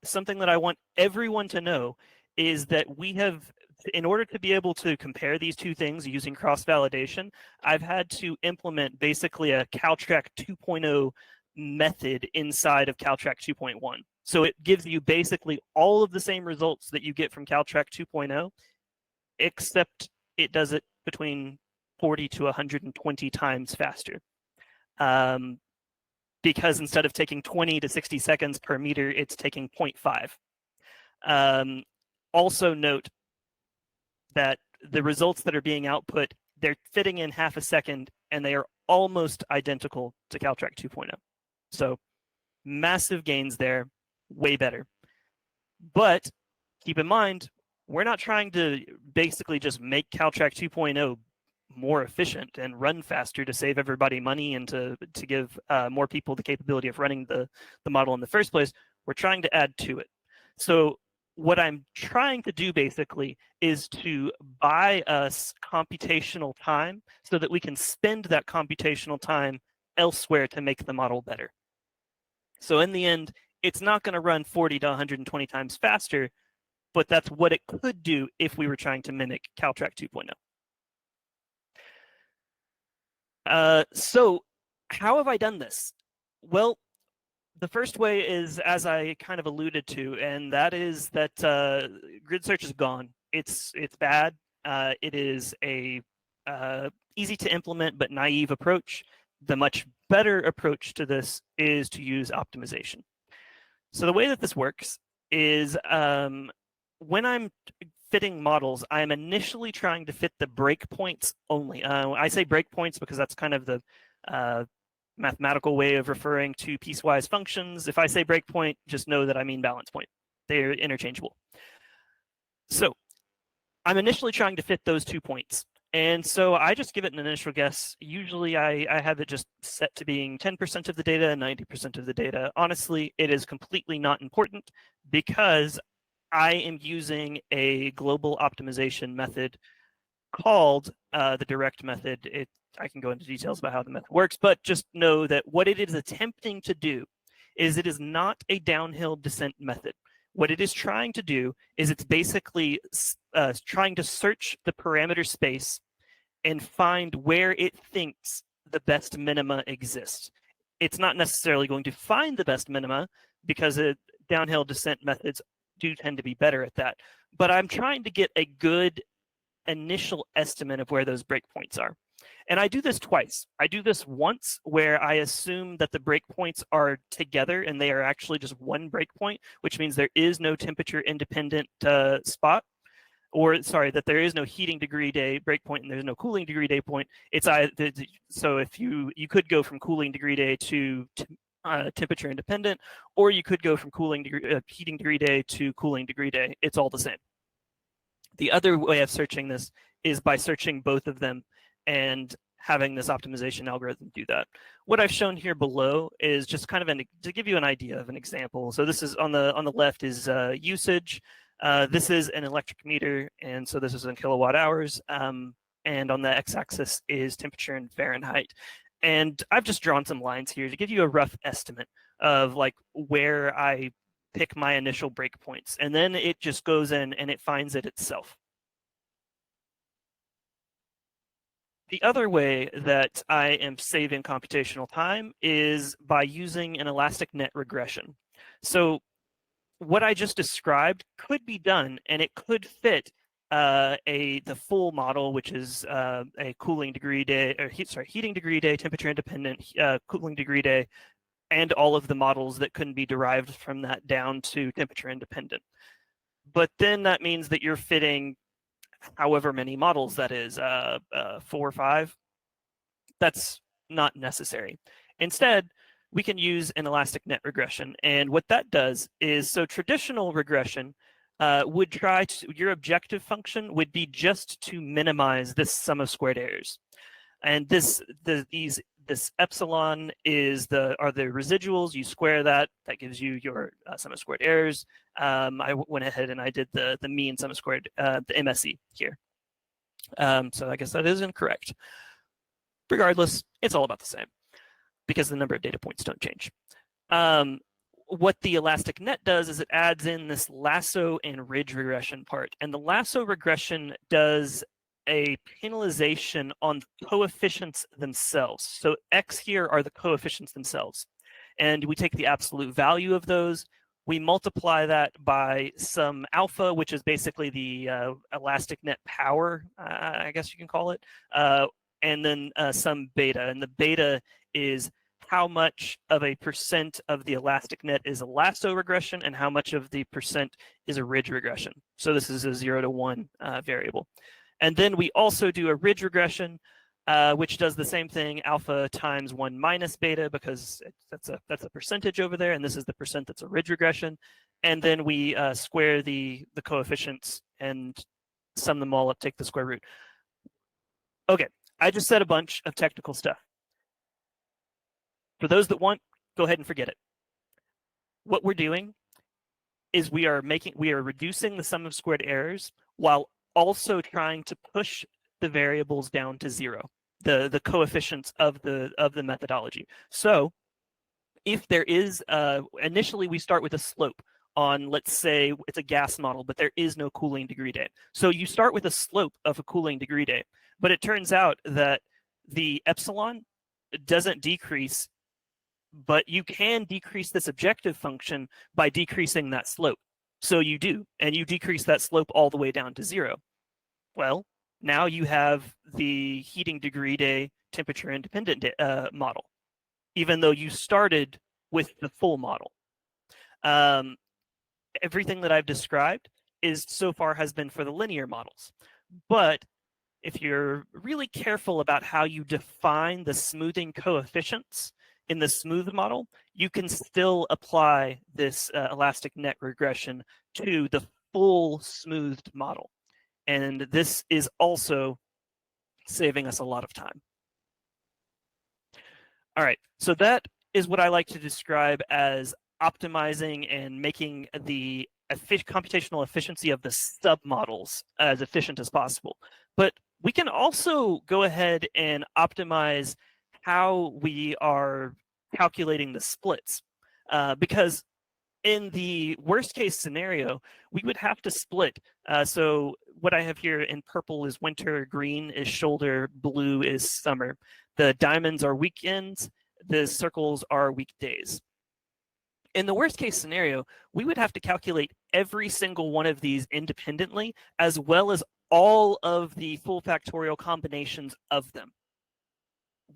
something that I want everyone to know is that we have, in order to be able to compare these 2 things using cross-validation, I've had to implement basically a Caltrack 2.0 method inside of Caltrack 2.1. So it gives you basically all of the same results that you get from Caltrack 2.0, except it does it between 40 to 120 times faster. Because instead of taking 20 to 60 seconds per meter, it's taking 0.5. Also note that the results that are being output, they're fitting in half a second, and they are almost identical to Caltrack 2.0. So massive gains there, way better. But keep in mind, we're not trying to basically just make Caltrack 2.0 more efficient and run faster to save everybody money and to give more people the capability of running the model in the first place. We're trying to add to it. So what I'm trying to do basically is to buy us computational time so that we can spend that computational time elsewhere to make the model better. So in the end, it's not going to run 40 to 120 times faster, but that's what it could do if we were trying to mimic Caltrack 2.0. So how have I done this? Well, the first way is, as I kind of alluded to, and that is that grid search is gone. It's bad. It is a easy to implement but naive approach. The much better approach to this is to use optimization. So the way that this works is when I'm fitting models, I'm initially trying to fit the breakpoints only. I say breakpoints because that's kind of the mathematical way of referring to piecewise functions. If I say breakpoint, just know that I mean balance point. They're interchangeable. So I'm initially trying to fit those 2 points. And so I just give it an initial guess. Usually I have it just set to being 10% of the data and 90% of the data. Honestly, it is completely not important because I am using a global optimization method called the direct method. I can go into details about how the method works, but just know that what it is attempting to do is it is not a downhill descent method. What it is trying to do is it's basically trying to search the parameter space and find where it thinks the best minima exist. It's not necessarily going to find the best minima because downhill descent methods do tend to be better at that. But I'm trying to get a good initial estimate of where those breakpoints are. And I do this twice. I do this once where I assume that the breakpoints are together and they are actually just one breakpoint, which means there is no temperature independent spot. Or sorry, that there is no heating degree day breakpoint and there's no cooling degree day point. It's so if you could go from cooling degree day to temperature independent, or you could go from heating degree day to cooling degree day. It's all the same. The other way of searching this is by searching both of them and having this optimization algorithm do that. What I've shown here below is just kind of to give you an idea of an example. So this is on the left is usage. This is an electric meter, and so this is in kilowatt hours. And on the x-axis is temperature in Fahrenheit. And I've just drawn some lines here to give you a rough estimate of like where I pick my initial breakpoints. And then it just goes in and it finds it itself. The other way that I am saving computational time is by using an elastic net regression. So what I just described could be done, and it could fit the full model, which is a cooling degree day, or heating degree day, temperature independent, cooling degree day, and all of the models that couldn't be derived from that down to temperature independent. But then that means that you're fitting however many models that is, 4 or 5. That's not necessary. Instead, we can use an elastic net regression. And what that does is, so traditional regression would try to, your objective function would be just to minimize this sum of squared errors. And this epsilon are the residuals. You square that gives you your sum of squared errors. I went ahead and I did the mean sum of squared, the MSE here. So I guess that is incorrect. Regardless, it's all about the same because the number of data points don't change. What the elastic net does is it adds in this lasso and ridge regression part. And the lasso regression does a penalization on coefficients themselves. So X here are the coefficients themselves. And we take the absolute value of those. We multiply that by some alpha, which is basically the elastic net power, I guess you can call it. And then some beta. And the beta is how much of a percent of the elastic net is a lasso regression and how much of the percent is a ridge regression. So this is a 0 to 1 variable. And then we also do a ridge regression, which does the same thing, alpha times 1 minus beta, because that's a percentage over there, and this is the percent that's a ridge regression. And then we square the coefficients and sum them all up, take the square root. Okay, I just said a bunch of technical stuff. For those that want, go ahead and forget it. What we're doing is we are reducing the sum of squared errors while also trying to push the variables down to 0, the coefficients of the methodology. So if there is, initially we start with a slope on, let's say it's a gas model, but there is no cooling degree day. So you start with a slope of a cooling degree day, but it turns out that the epsilon doesn't decrease, but you can decrease this objective function by decreasing that slope. So you do, and you decrease that slope all the way down to 0. Well, now you have the heating degree day temperature independent model, even though you started with the full model. Everything that I've described is so far has been for the linear models. But if you're really careful about how you define the smoothing coefficients in the smooth model, you can still apply this elastic net regression to the full smoothed model. And this is also saving us a lot of time. All right, so that is what I like to describe as optimizing and making the computational efficiency of the submodels as efficient as possible. But we can also go ahead and optimize how we are calculating the splits, because in the worst case scenario, we would have to split. So what I have here in purple is winter, green is shoulder, blue is summer. The diamonds are weekends, the circles are weekdays. In the worst case scenario, we would have to calculate every single one of these independently, as well as all of the full factorial combinations of them.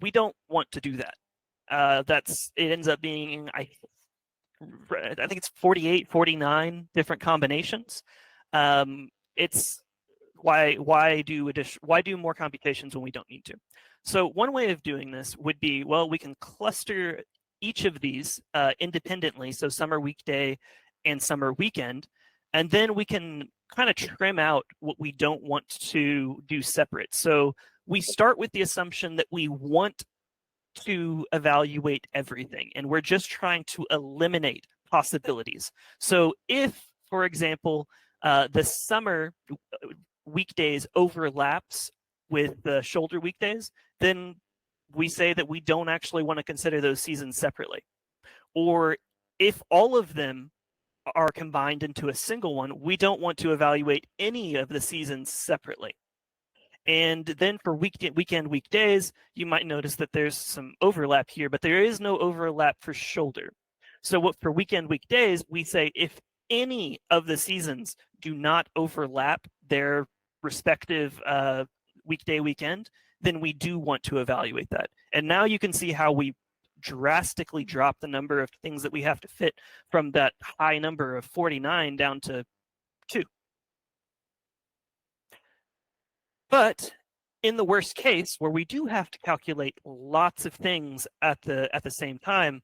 We don't want to do that. It ends up being, I think it's 48, 49 different combinations. It's why do more computations when we don't need to? So one way of doing this would be, well, we can cluster each of these independently, so summer weekday and summer weekend, and then we can kind of trim out what we don't want to do separate. So we start with the assumption that we want to evaluate everything, and we're just trying to eliminate possibilities. So if, for example, the summer weekdays overlaps with the shoulder weekdays, then we say that we don't actually want to consider those seasons separately. Or if all of them are combined into a single one, we don't want to evaluate any of the seasons separately. And then for weekend weekdays, you might notice that there's some overlap here, but there is no overlap for shoulder. So for weekend weekdays, we say if any of the seasons do not overlap their respective weekday weekend, then we do want to evaluate that. And now you can see how we drastically drop the number of things that we have to fit from that high number of 49 down to 2. But in the worst case, where we do have to calculate lots of things at the same time,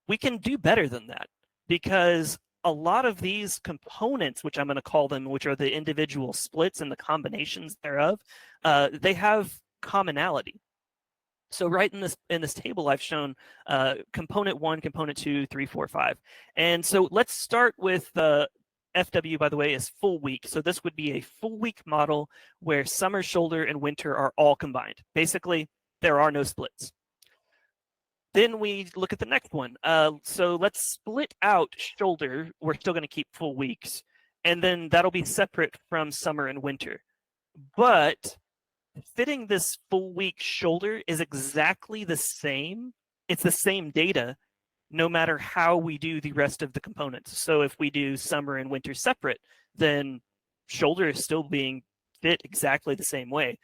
we can do better than that, because a lot of these components, which I'm going to call them, which are the individual splits and the combinations thereof, they have commonality. So right in this table, I've shown component 1, component 2, 3, 4, 5. And so let's start with FW, by the way, is full week. So this would be a full week model where summer, shoulder, and winter are all combined. Basically, there are no splits. Then we look at the next one. So let's split out shoulder. We're still going to keep full weeks. And then that'll be separate from summer and winter. But fitting this full week shoulder is exactly the same. It's the same data, no matter how we do the rest of the components. So if we do summer and winter separate, then shoulder is still being fit exactly the same way.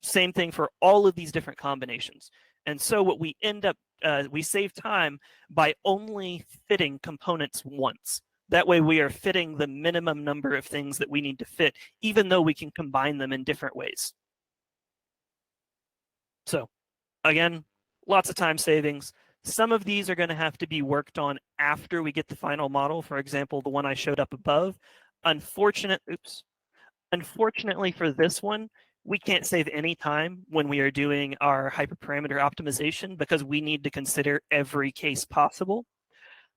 Same thing for all of these different combinations. And so what we end up, we save time by only fitting components once. That way we are fitting the minimum number of things that we need to fit, even though we can combine them in different ways. So again, lots of time savings. Some of these are going to have to be worked on after we get the final model. For example, the one I showed up above. Unfortunately for this one, we can't save any time when we are doing our hyperparameter optimization, because we need to consider every case possible.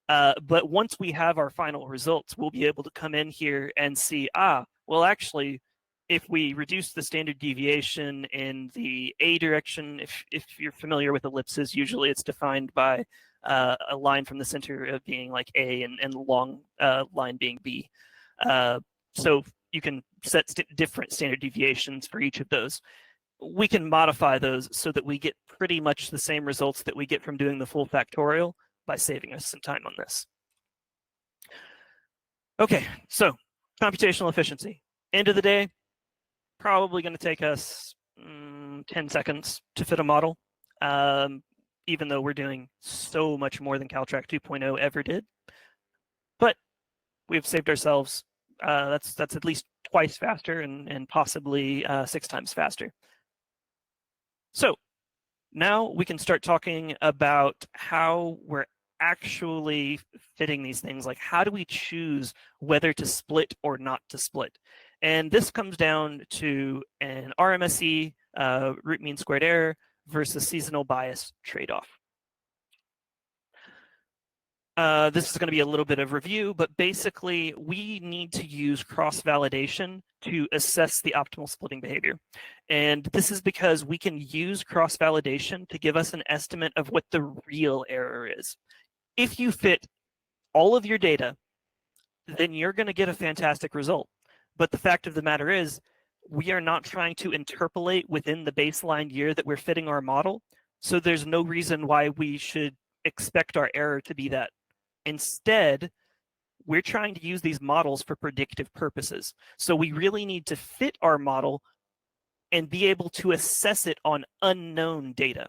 But once we have our final results, we'll be able to come in here and see, well, actually, if we reduce the standard deviation in the A direction, if you're familiar with ellipses, usually it's defined by a line from the center of being like A and the long line being B. So you can set different standard deviations for each of those. We can modify those so that we get pretty much the same results that we get from doing the full factorial by saving us some time on this. Okay, so computational efficiency. End of the day, probably going to take us 10 seconds to fit a model, even though we're doing so much more than CalTrack 2.0 ever did. But we've saved ourselves, that's at least twice faster and possibly 6 times faster. So now we can start talking about how we're actually fitting these things. Like, how do we choose whether to split or not to split? And this comes down to an RMSE root mean squared error versus seasonal bias trade-off. This is going to be a little bit of review, but basically we need to use cross-validation to assess the optimal splitting behavior. And this is because we can use cross-validation to give us an estimate of what the real error is. If you fit all of your data, then you're going to get a fantastic result. But the fact of the matter is, we are not trying to interpolate within the baseline year that we're fitting our model. So there's no reason why we should expect our error to be that. Instead, we're trying to use these models for predictive purposes. So we really need to fit our model and be able to assess it on unknown data.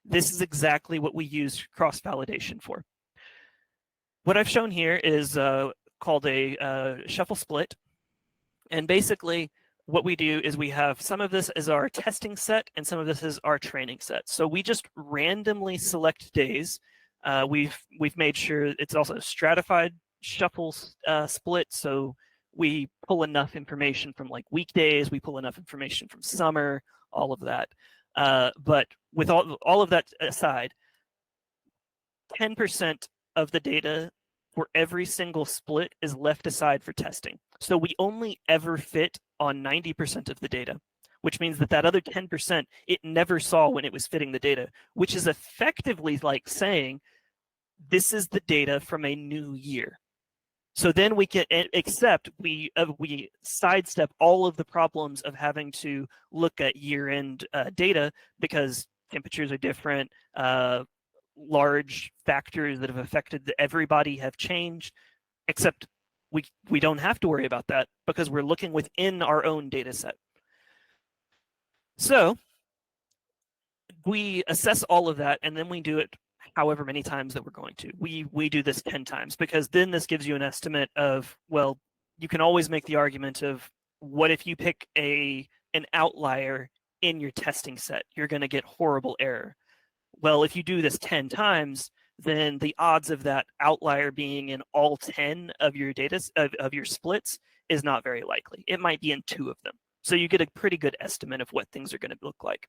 This is exactly what we use cross-validation for. What I've shown here is called a shuffle split. And basically, what we do is we have some of this as our testing set and some of this is our training set. So we just randomly select days. We've made sure it's also a stratified shuffle split. So we pull enough information from like weekdays, we pull enough information from summer, all of that. But with all of that aside, 10% of the data for every single split is left aside for testing. So we only ever fit on 90% of the data, which means that that other 10% it never saw when it was fitting the data, which is effectively like saying, this is the data from a new year. So then we can, except we sidestep all of the problems of having to look at year-end data because temperatures are different, large factors that have affected everybody have changed, except we don't have to worry about that because we're looking within our own data set. So we assess all of that and then we do it however many times that we're going to. We do this 10 times because then this gives you an estimate of, well, you can always make the argument of what if you pick an outlier in your testing set, you're going to get horrible error. Well, if you do this 10 times, then the odds of that outlier being in all 10 of your data of your splits is not very likely. It might be in 2 of them. So you get a pretty good estimate of what things are going to look like.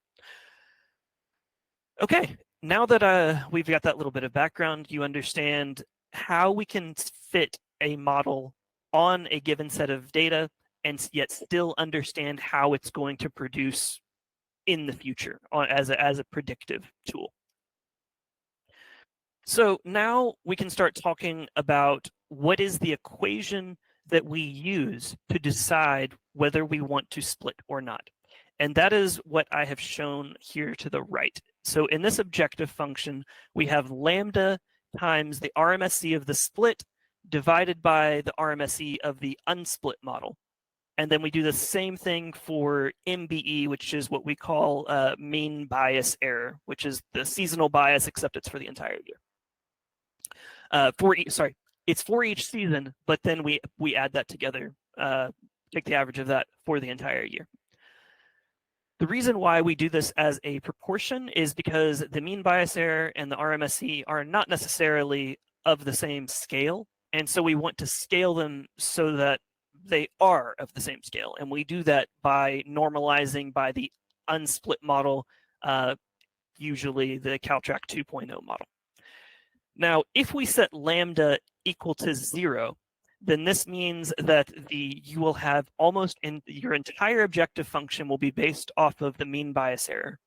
Okay, now that we've got that little bit of background, you understand how we can fit a model on a given set of data and yet still understand how it's going to produce in the future as a predictive tool. So now we can start talking about what is the equation that we use to decide whether we want to split or not. And that is what I have shown here to the right. So in this objective function, we have lambda times the RMSE of the split divided by the RMSE of the unsplit model. And then we do the same thing for MBE, which is what we call mean bias error, which is the seasonal bias, except it's for the entire year. It's for each season, but then we add that together, take the average of that for the entire year. The reason why we do this as a proportion is because the mean bias error and the RMSE are not necessarily of the same scale. And so we want to scale them so that they are of the same scale. And we do that by normalizing by the unsplit model, usually the Caltrack 2.0 model. Now, if we set lambda equal to 0, then this means that you will have almost your entire objective function will be based off of the mean bias error.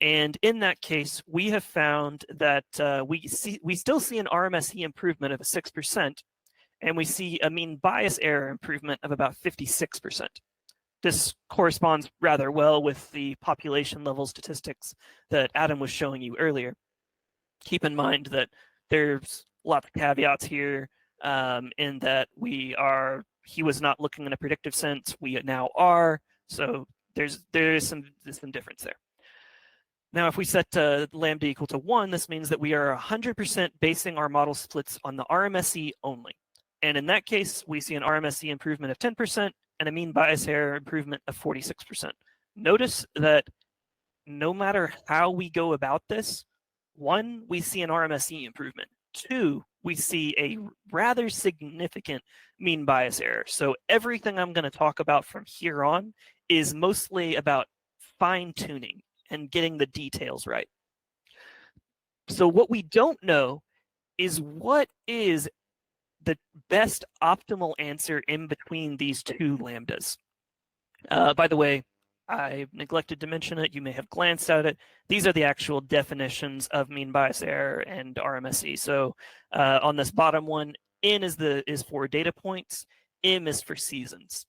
And in that case, we have found that we still see an RMSE improvement of 6%, and we see a mean bias error improvement of about 56%. This corresponds rather well with the population level statistics that Adam was showing you earlier. Keep in mind that there's lots of caveats here in that he was not looking in a predictive sense, we now are, so there's some difference there. Now, if we set lambda equal to 1, this means that we are 100% basing our model splits on the RMSE only. And in that case, we see an RMSE improvement of 10% and a mean bias error improvement of 46%. Notice that no matter how we go about this, 1, we see an RMSE improvement. 2, we see a rather significant mean bias error. So everything I'm going to talk about from here on is mostly about fine tuning and getting the details right. So what we don't know is what is the best optimal answer in between these two lambdas. By the way, I neglected to mention it. You may have glanced at it. These are the actual definitions of mean bias error and RMSE. So on this bottom one, N is for data points, M is for seasons.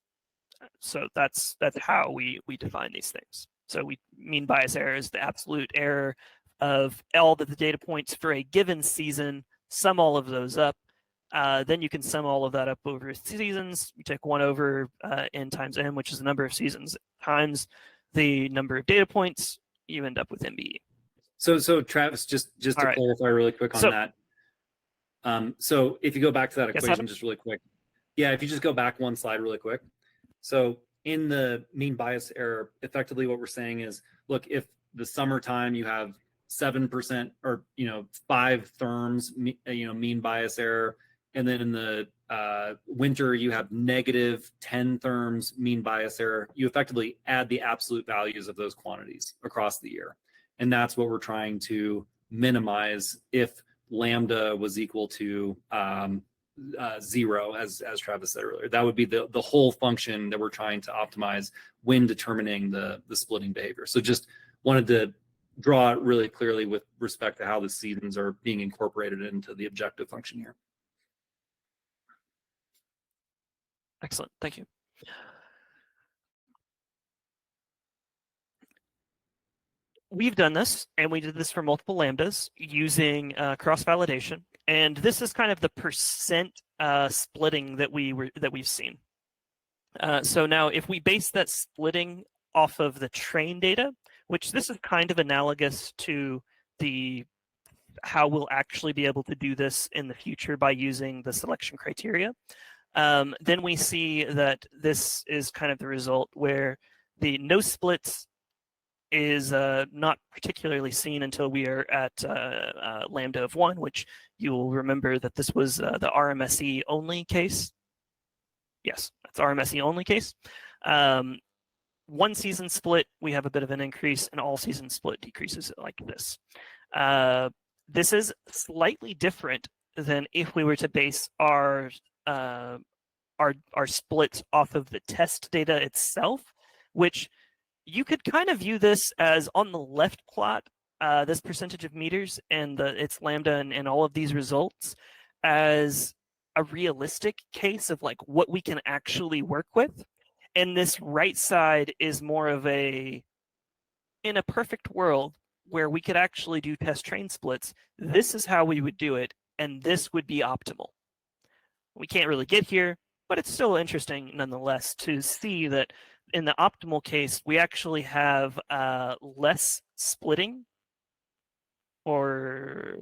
So that's how we define these things. So mean bias error is the absolute error of all the data points for a given season, sum all of those up. Then you can sum all of that up over seasons. You take 1 over N times M, which is the number of seasons, times the number of data points. You end up with MBE. So Travis, just to All right. clarify really quick on that. So if you go back to that Yes, equation just really quick. Yeah, if you just go back one slide really quick. So in the mean bias error, effectively what we're saying is, look, if the summertime you have 7% or 5 therms, mean bias error, and then in the winter you have negative 10 therms mean bias error, you effectively add the absolute values of those quantities across the year. And that's what we're trying to minimize if lambda was equal to 0, as Travis said earlier. That would be the whole function that we're trying to optimize when determining the splitting behavior. So just wanted to draw it really clearly with respect to how the seasons are being incorporated into the objective function here. Excellent, thank you. We've done this, and we did this for multiple lambdas using cross-validation, and this is kind of the percent splitting that we've seen. So now, if we base that splitting off of the train data, which this is kind of analogous to how we'll actually be able to do this in the future by using the selection criteria, then we see that this is kind of the result where the no splits is not particularly seen until we are at lambda of 1, which you will remember that this was the RMSE only case. Yes, that's RMSE only case. 1 season split, we have a bit of an increase, and all season split decreases like this. This is slightly different than if we were to base our splits off of the test data itself, which you could kind of view this as on the left plot, this percentage of meters and its lambda and all of these results as a realistic case of like what we can actually work with. And this right side is more of in a perfect world where we could actually do test train splits, this is how we would do it, and this would be optimal. We can't really get here, but it's still interesting nonetheless to see that in the optimal case, we actually have less splitting, or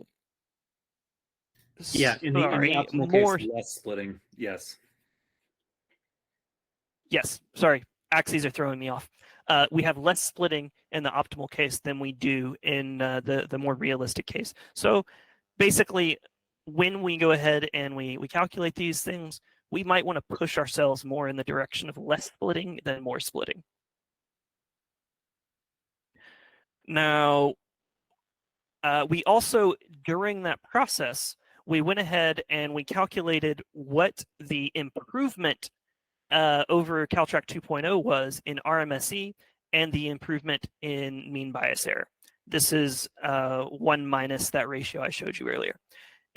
yeah, in the optimal case, less splitting. Yes. Yes. Sorry, axes are throwing me off. We have less splitting in the optimal case than we do in the more realistic case. So basically, when we go ahead and we calculate these things, we might want to push ourselves more in the direction of less splitting than more splitting. Now, we also, during that process, we went ahead and we calculated what the improvement over Caltrack 2.0 was in RMSE and the improvement in mean bias error. This is 1 minus that ratio I showed you earlier.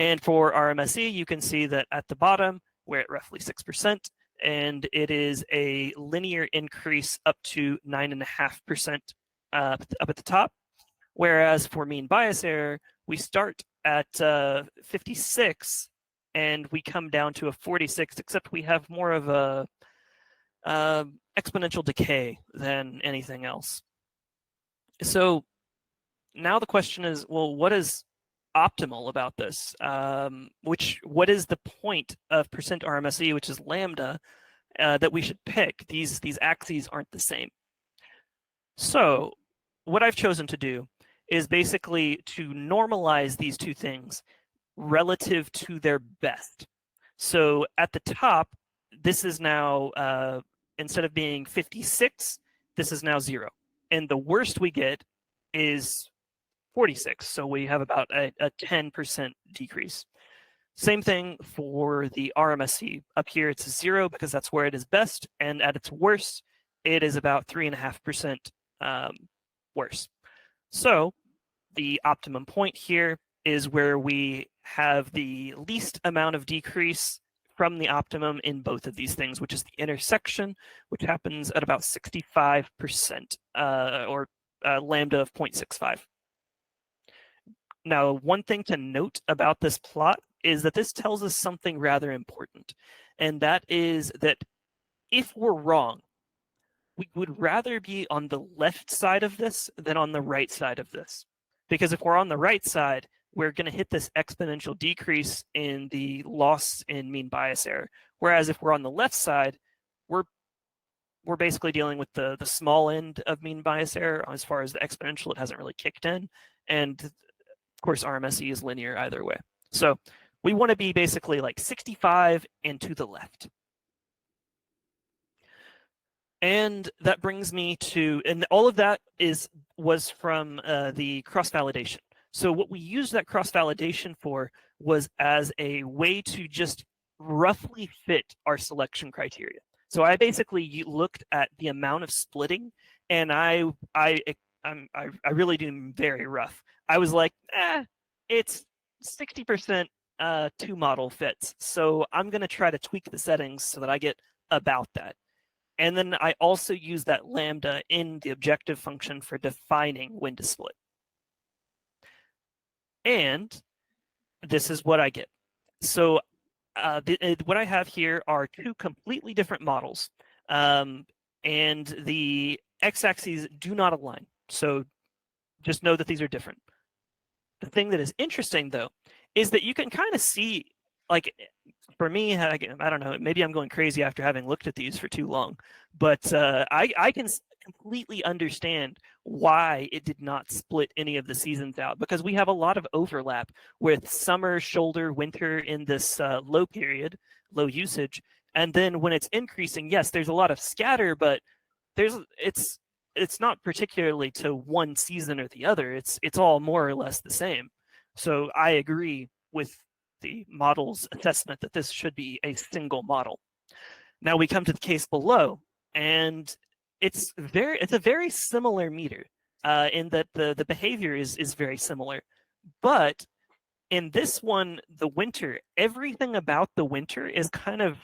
And for RMSE, you can see that at the bottom, we're at roughly 6%, and it is a linear increase up to 9.5% up at the top. Whereas for mean bias error, we start at 56 and we come down to a 46, except we have more of a exponential decay than anything else. So now the question is, well, what is optimal about this? What is the point of percent RMSE, which is lambda, that we should pick? These axes aren't the same. So what I've chosen to do is basically to normalize these two things relative to their best. So at the top, this is now, instead of being 56, this is now 0. and the worst we get is 46. So we have about a 10% decrease. Same thing for the RMSE. Up here, it's 0 because that's where it is best, and at its worst, it is about 3.5% worse. So the optimum point here is where we have the least amount of decrease from the optimum in both of these things, which is the intersection, which happens at about 65%, or lambda of 0.65. Now, one thing to note about this plot is that this tells us something rather important, and that is that if we're wrong, we would rather be on the left side of this than on the right side of this. Because if we're on the right side, we're going to hit this exponential decrease in the loss in mean bias error. Whereas if we're on the left side, we're basically dealing with the small end of mean bias error. As far as the exponential, it hasn't really kicked in. And of course, RMSE is linear either way. So we want to be basically like 65 and to the left. And that brings me to, and all of that was from the cross-validation. So what we used that cross-validation for was as a way to just roughly fit our selection criteria. So I basically looked at the amount of splitting, and I really do very rough. I was like, it's 60% two model fits. So I'm going to try to tweak the settings so that I get about that. And then I also use that lambda in the objective function for defining when to split. And this is what I get. So what I have here are two completely different models. And the x-axes do not align. So just know that these are different. The thing that is interesting, though, is that you can kind of see, like, for me, I don't know, maybe I'm going crazy after having looked at these for too long, but I can completely understand why it did not split any of the seasons out, because we have a lot of overlap with summer, shoulder, winter in this low period, low usage, and then when it's increasing, yes, there's a lot of scatter, but it's not particularly to one season or the other. It's all more or less the same. So I agree with the model's assessment that this should be a single model. Now we come to the case below, and it's a very similar meter in that the behavior is very similar. But in this one, the winter, everything about the winter is kind of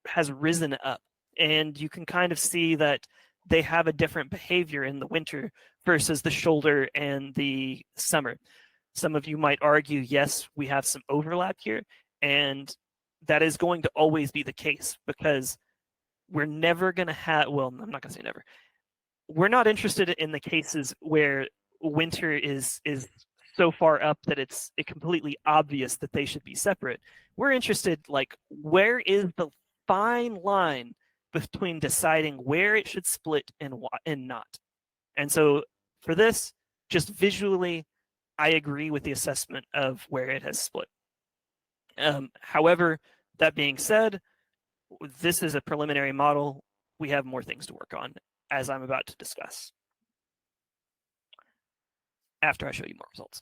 has risen up, and you can kind of see that they have a different behavior in the winter versus the shoulder and the summer. Some of you might argue, yes, we have some overlap here, and that is going to always be the case because we're never going to have, well, I'm not going to say never. We're not interested in the cases where winter is so far up that it's completely obvious that they should be separate. We're interested, like, where is the fine line between deciding where it should split and not? And so for this, just visually, I agree with the assessment of where it has split. However, that being said, this is a preliminary model. We have more things to work on, as I'm about to discuss after I show you more results.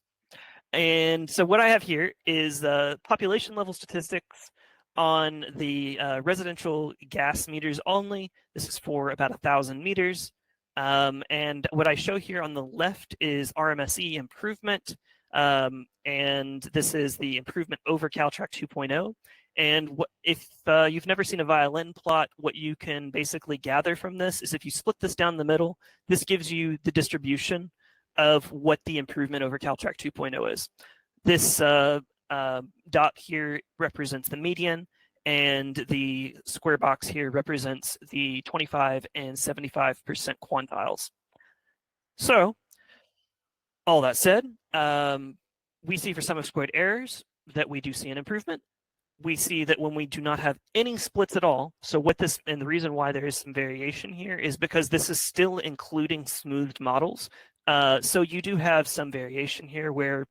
And so what I have here is population level statistics on the residential gas meters only. This is for about 1,000 meters. And what I show here on the left is RMSE improvement. And this is the improvement over Caltrack 2.0. And if you've never seen a violin plot, what you can basically gather from this is if you split this down the middle, this gives you the distribution of what the improvement over Caltrack 2.0 is. This dot here represents the median, and the square box here represents the 25 and 75% quantiles. So, all that said, we see for sum of squared errors that we do see an improvement. We see that when we do not have any splits at all, so what this, and the reason why there is some variation here is because this is still including smoothed models. So you do have some variation here where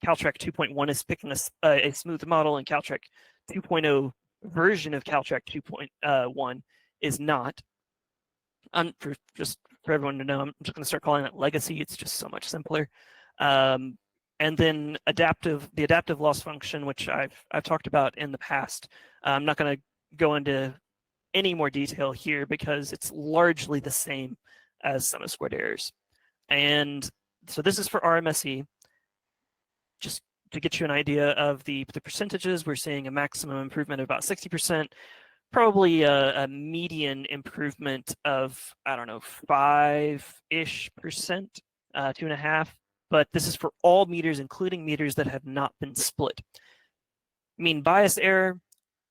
Caltrack 2.1 is picking a smooth model and Caltrack 2.0 version of Caltrack 2.1 is not. For just for everyone to know, I'm just going to start calling it legacy. It's just so much simpler. And then the adaptive loss function, which I've talked about in the past. I'm not going to go into any more detail here because it's largely the same as sum of squared errors. And so this is for RMSE. Just to get you an idea of the percentages, we're seeing a maximum improvement of about 60%, probably a median improvement of, I don't know, 5-ish percent, 2.5. But this is for all meters, including meters that have not been split. Mean bias error,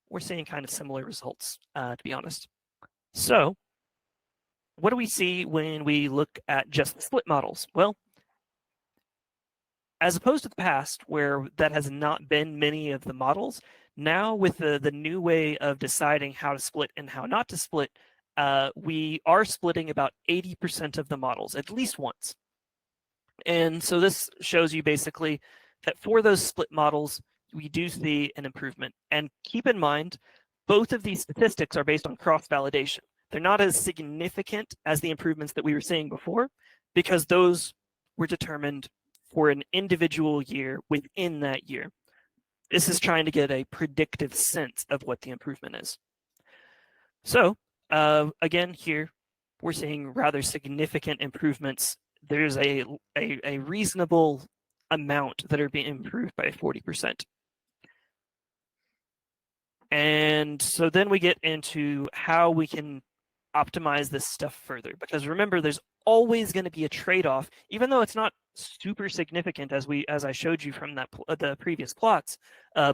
we're seeing kind of similar results, to be honest. So what do we see when we look at just the split models? Well, as opposed to the past, where that has not been many of the models, now with the new way of deciding how to split and how not to split, we are splitting about 80% of the models, at least once. And so this shows you basically that for those split models, we do see an improvement. And keep in mind, both of these statistics are based on cross-validation. They're not as significant as the improvements that we were seeing before, because those were determined for an individual year within that year. This is trying to get a predictive sense of what the improvement is. So again, here, we're seeing rather significant improvements. There's a reasonable amount that are being improved by 40%. And so then we get into how we can optimize this stuff further. Because remember, there's always going to be a trade-off, even though it's not super significant as I showed you from the previous plots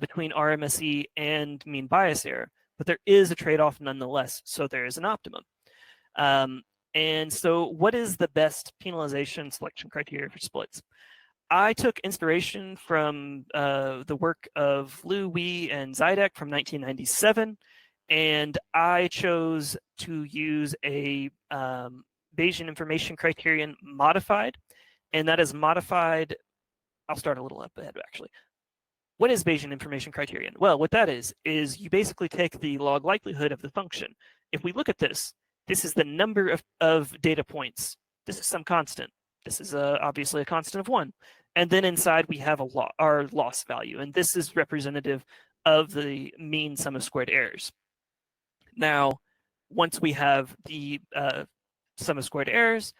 between RMSE and mean bias error. But there is a trade-off nonetheless, so there is an optimum. And so what is the best penalization selection criteria for splits? I took inspiration from the work of Liu, Wei, and Zidek from 1997, and I chose to use a Bayesian information criterion modified, and that is modified. I'll start a little up ahead, actually. What is Bayesian information criterion? Well, what that is you basically take the log likelihood of the function. If we look at this is the number of data points. This is some constant. This is obviously a constant of 1. And then inside we have our loss value, and this is representative of the mean sum of squared errors. Now, once we have the sum of squared errors,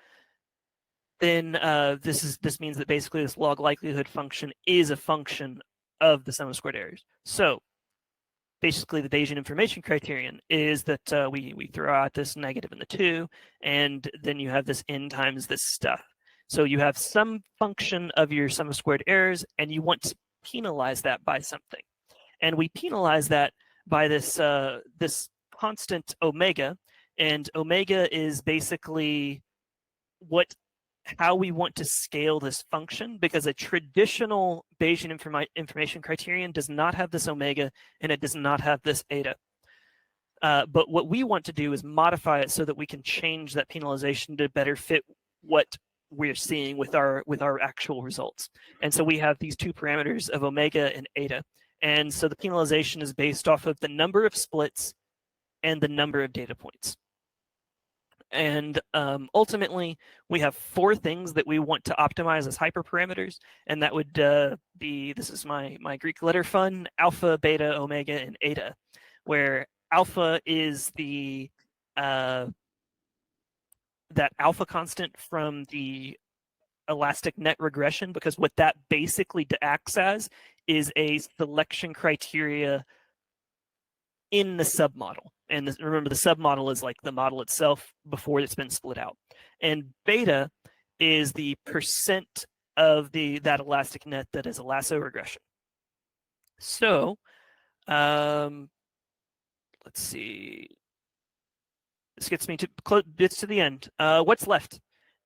then this means that basically this log likelihood function is a function of the sum of squared errors. So basically the Bayesian information criterion is that we throw out this negative in the 2, and then you have this n times this stuff. So you have some function of your sum of squared errors, and you want to penalize that by something. And we penalize that by this this constant omega, and omega is basically how we want to scale this function, because a traditional Bayesian information criterion does not have this omega, and it does not have this eta. But what we want to do is modify it so that we can change that penalization to better fit what we're seeing with our actual results. And so we have these two parameters of omega and eta. And so the penalization is based off of the number of splits and the number of data points. And ultimately, we have 4 things that we want to optimize as hyperparameters, and that would be, this is my Greek letter fun, alpha, beta, omega, and eta, where alpha is the that alpha constant from the elastic net regression, because what that basically acts as is a selection criteria in the submodel. And remember, the submodel is like the model itself before it's been split out. And beta is the percent of that elastic net that is a lasso regression. So let's see. This gets me to the end. What's left?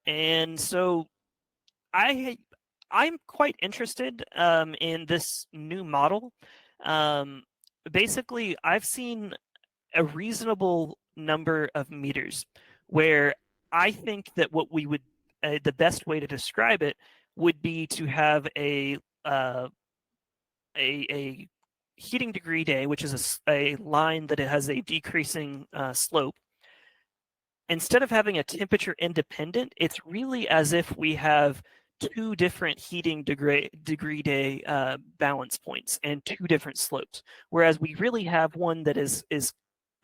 And so I'm quite interested in this new model. Basically, I've seen a reasonable number of meters where I think that what we would the best way to describe it would be to have a heating degree day, which is a line that it has a decreasing slope. instead of having a temperature independent, it's really as if we have two different heating degree day balance points and two different slopes, whereas we really have one that is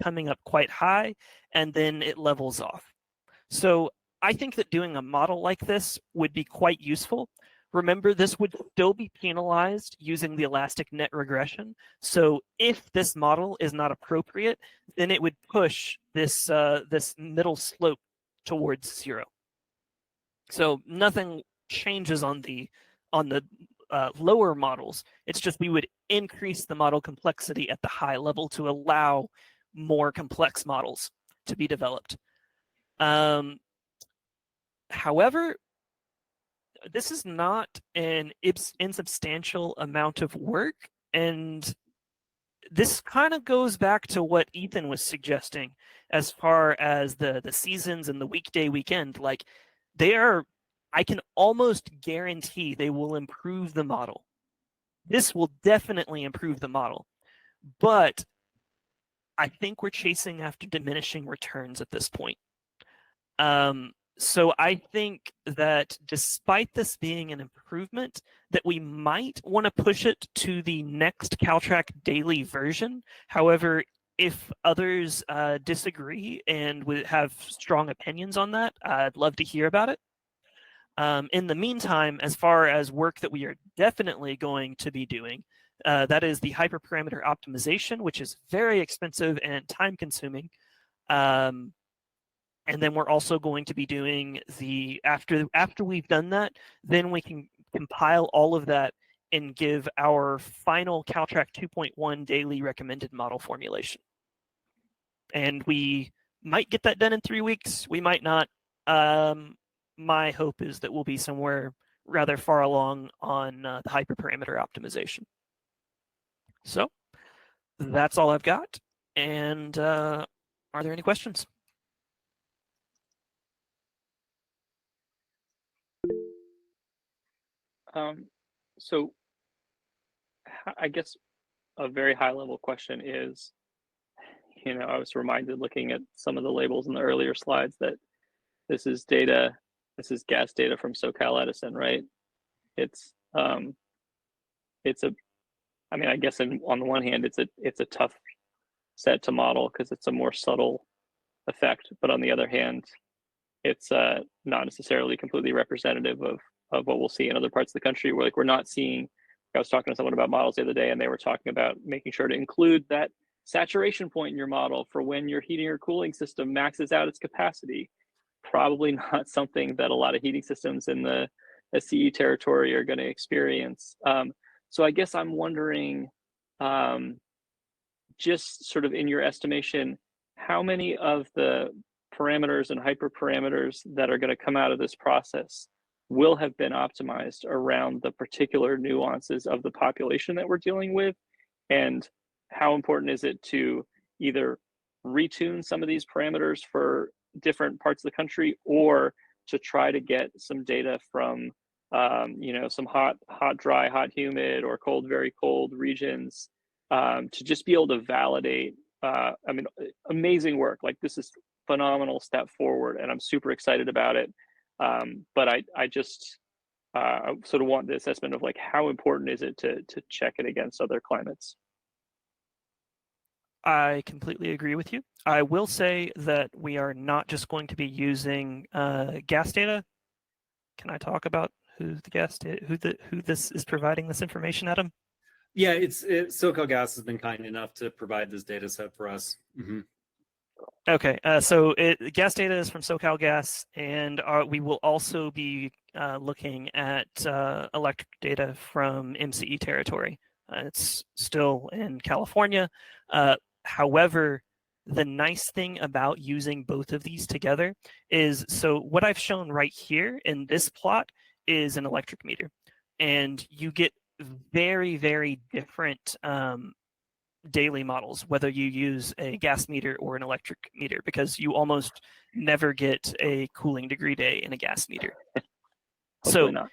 coming up quite high and then it levels off. So I think that doing a model like this would be quite useful. Remember, this would still be penalized using the elastic net regression. So if this model is not appropriate, then it would push this this middle slope towards 0. So nothing changes on the lower models. It's just we would increase the model complexity at the high level to allow more complex models to be developed. However, this is not an insubstantial amount of work, and this kind of goes back to what Ethan was suggesting as far as the seasons and the weekday weekend. Like, they are, I can almost guarantee they will improve the model. This will definitely improve the model, but I think we're chasing after diminishing returns at this point. So I think that despite this being an improvement, that we might want to push it to the next Caltrack daily version. However, if others disagree and would have strong opinions on that, I'd love to hear about it. In the meantime, as far as work that we are definitely going to be doing, that is the hyperparameter optimization, which is very expensive and time-consuming. And then we're also going to be doing the, after we've done that, then we can compile all of that and give our final Caltrack 2.1 daily recommended model formulation. And we might get that done in 3 weeks. We might not. My hope is that we'll be somewhere rather far along on the hyperparameter optimization. So that's all I've got. And are there any questions? So I guess a very high level question is, I was reminded looking at some of the labels in the earlier slides that this is data, this is gas data from SoCal Edison, right? It's I mean, I guess on the one hand, it's a tough set to model because it's a more subtle effect, but on the other hand, it's not necessarily completely representative of what we'll see in other parts of the country. Where we're not seeing. I was talking to someone about models the other day, and they were talking about making sure to include that saturation point in your model for when your heating or cooling system maxes out its capacity. Probably not something that a lot of heating systems in the SCE territory are going to experience. So I guess I'm wondering, just sort of in your estimation, how many of the parameters and hyperparameters that are going to come out of this process will have been optimized around the particular nuances of the population that we're dealing with? And how important is it to either retune some of these parameters for different parts of the country, or to try to get some data from some hot, dry, hot, humid, or cold, very cold regions, to just be able to validate. I mean, amazing work. Like, this is phenomenal step forward, and I'm super excited about it. But I just sort of want the assessment of, like, how important is it to check it against other climates? I completely agree with you. I will say that we are not just going to be using gas data. Can I talk about who this is providing this information, Adam? Yeah, SoCal Gas has been kind enough to provide this data set for us. Mm-hmm. Okay, so gas data is from SoCal Gas, and we will also be looking at electric data from MCE territory. It's still in California. However, the nice thing about using both of these together is, so what I've shown right here in this plot is an electric meter, and you get very, very different daily models, whether you use a gas meter or an electric meter, because you almost never get a cooling degree day in a gas meter. Hopefully not.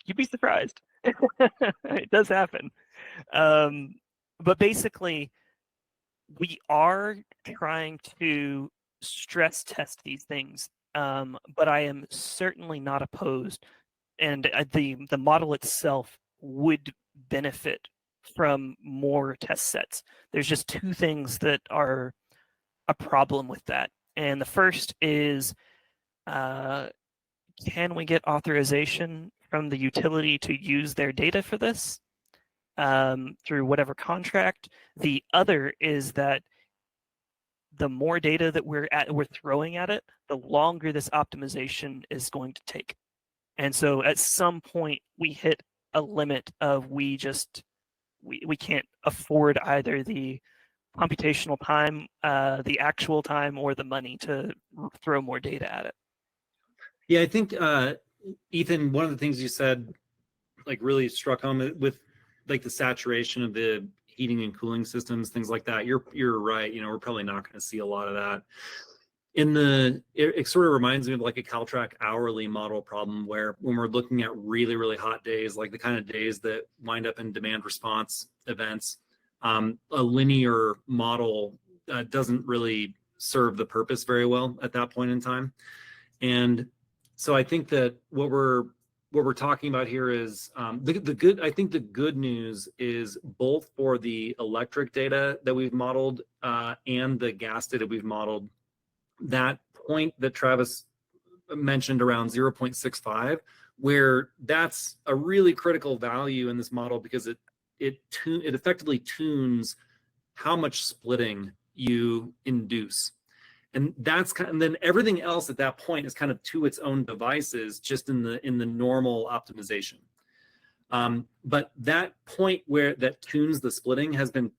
You'd be surprised. It does happen. But basically, we are trying to stress test these things, but I am certainly not opposed, and the model itself would benefit from more test sets. There's just two things that are a problem with that, and the first is, can we get authorization from the utility to use their data for this through whatever contract? The other is that the more data that we're throwing at it, the longer this optimization is going to take. And so at some point we hit a limit of we can't afford either the computational time, the actual time, or the money to throw more data at it. Yeah, I think Ethan, one of the things you said like really struck home with like the saturation of the heating and cooling systems, things like that. You're right. You know, we're probably not going to see a lot of that. It sort of reminds me of like a Caltrac hourly model problem, where when we're looking at really, really hot days, like the kind of days that wind up in demand response events, a linear model doesn't really serve the purpose very well at that point in time. And so I think that what we're talking about here is the good. I think the good news is both for the electric data that we've modeled and the gas data we've modeled, that point that Travis mentioned around 0.65, where that's a really critical value in this model, because it effectively tunes how much splitting you induce. And that's and then everything else at that point is kind of to its own devices, just in the normal optimization. But that point where that tunes the splitting has been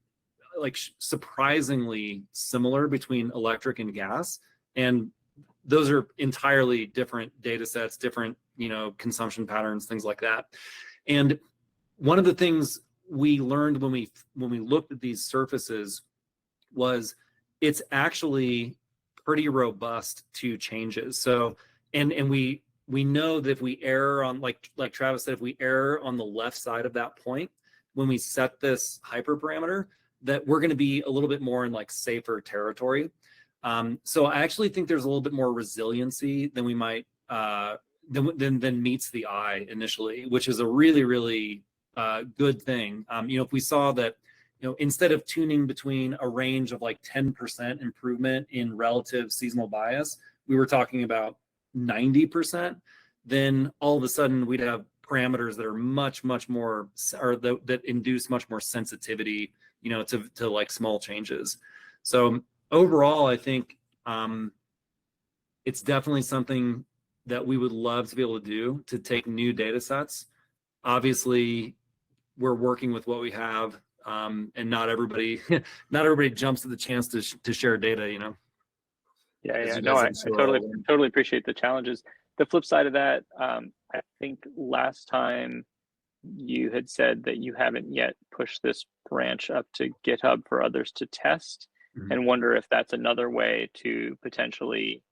like surprisingly similar between electric and gas, and those are entirely different data sets, different consumption patterns, things like that. And one of the things we learned when we looked at these surfaces was it's actually pretty robust to changes. So and we know that if we err on, like Travis said, if we err on the left side of that point when we set this hyperparameter, that we're going to be a little bit more in like safer territory. So I actually think there's a little bit more resiliency than we might than meets the eye initially, which is a really, really good thing. If we saw that, instead of tuning between a range of like 10% improvement in relative seasonal bias, we were talking about 90%, then all of a sudden we'd have parameters that are much, much more, or that induce much more sensitivity, to like small changes. So overall, I think it's definitely something that we would love to be able to do, to take new data sets. Obviously, we're working with what we have, and not everybody jumps at the chance to share data, Yeah. No, I totally appreciate the challenges. The flip side of that, I think last time you had said that you haven't yet pushed this branch up to GitHub for others to test, and wonder if that's another way to potentially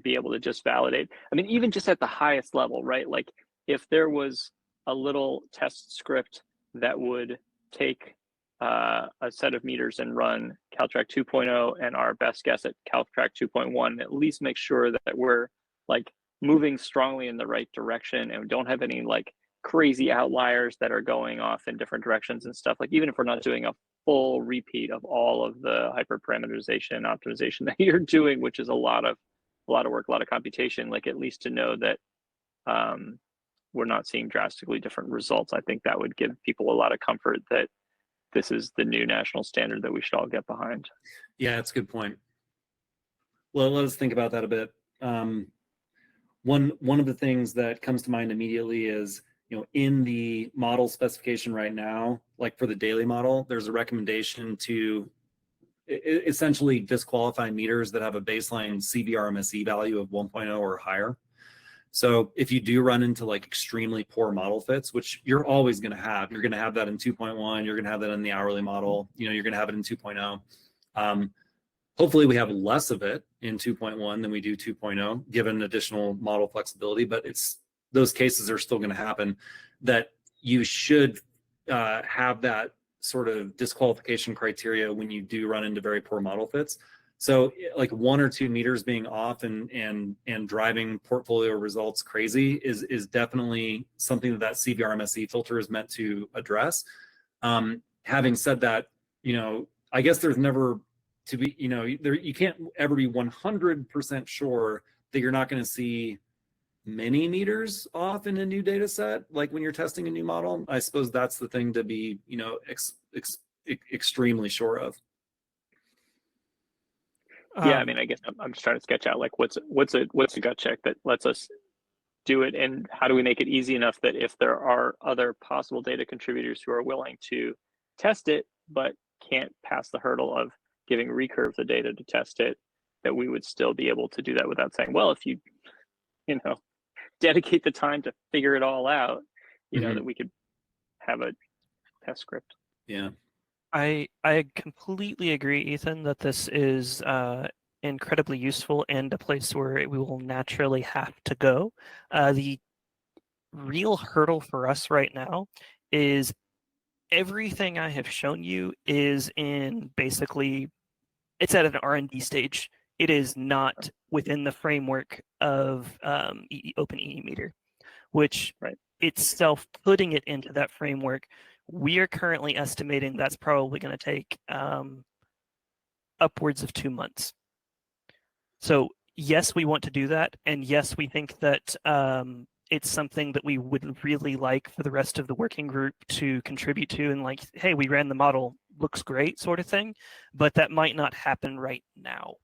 be able to just validate. I mean, even just at the highest level, right? Like if there was a little test script that would take a set of meters and run Caltrac 2.0 and our best guess at Caltrac 2.1, at least make sure that we're like moving strongly in the right direction and we don't have any like crazy outliers that are going off in different directions and stuff. Like even if we're not doing a full repeat of all of the hyperparameterization and optimization that you're doing, which is a lot of work, a lot of computation, like at least to know that we're not seeing drastically different results. I think that would give people a lot of comfort that this is the new national standard that we should all get behind. Yeah, that's a good point. Well, let us think about that a bit. One of the things that comes to mind immediately is, in the model specification right now, like for the daily model, there's a recommendation to essentially disqualify meters that have a baseline CVRMSE value of 1.0 or higher. So if you do run into like extremely poor model fits, which you're always going to have, you're going to have that in 2.1, you're going to have that in the hourly model, you're going to have it in 2.0. Hopefully we have less of it in 2.1 than we do 2.0, given additional model flexibility, but those cases are still going to happen, that you should have that sort of disqualification criteria when you do run into very poor model fits. So like 1 or 2 meters being off and driving portfolio results crazy is definitely something that CVRMSE filter is meant to address. Having said that, I guess there's never to be, you can't ever be 100% sure that you're not going to see many meters off in a new data set, like when you're testing a new model. I suppose that's the thing to be, extremely sure of. Yeah, I mean, I guess I'm just trying to sketch out like what's a gut check that lets us do it, and how do we make it easy enough that if there are other possible data contributors who are willing to test it but can't pass the hurdle of giving Recurve the data to test it, that we would still be able to do that without saying, well, if you dedicate the time to figure it all out, that we could have a test script. Yeah. I completely agree, Ethan, that this is incredibly useful and a place where we will naturally have to go. The real hurdle for us right now is everything I have shown you is in basically, it's at an R&D stage. It is not within the framework of OpenEEmeter, which itself, putting it into that framework, we are currently estimating that's probably going to take upwards of 2 months. So yes, we want to do that. And yes, we think that it's something that we would really like for the rest of the working group to contribute to, and like, hey, we ran the model, looks great sort of thing, but that might not happen right now.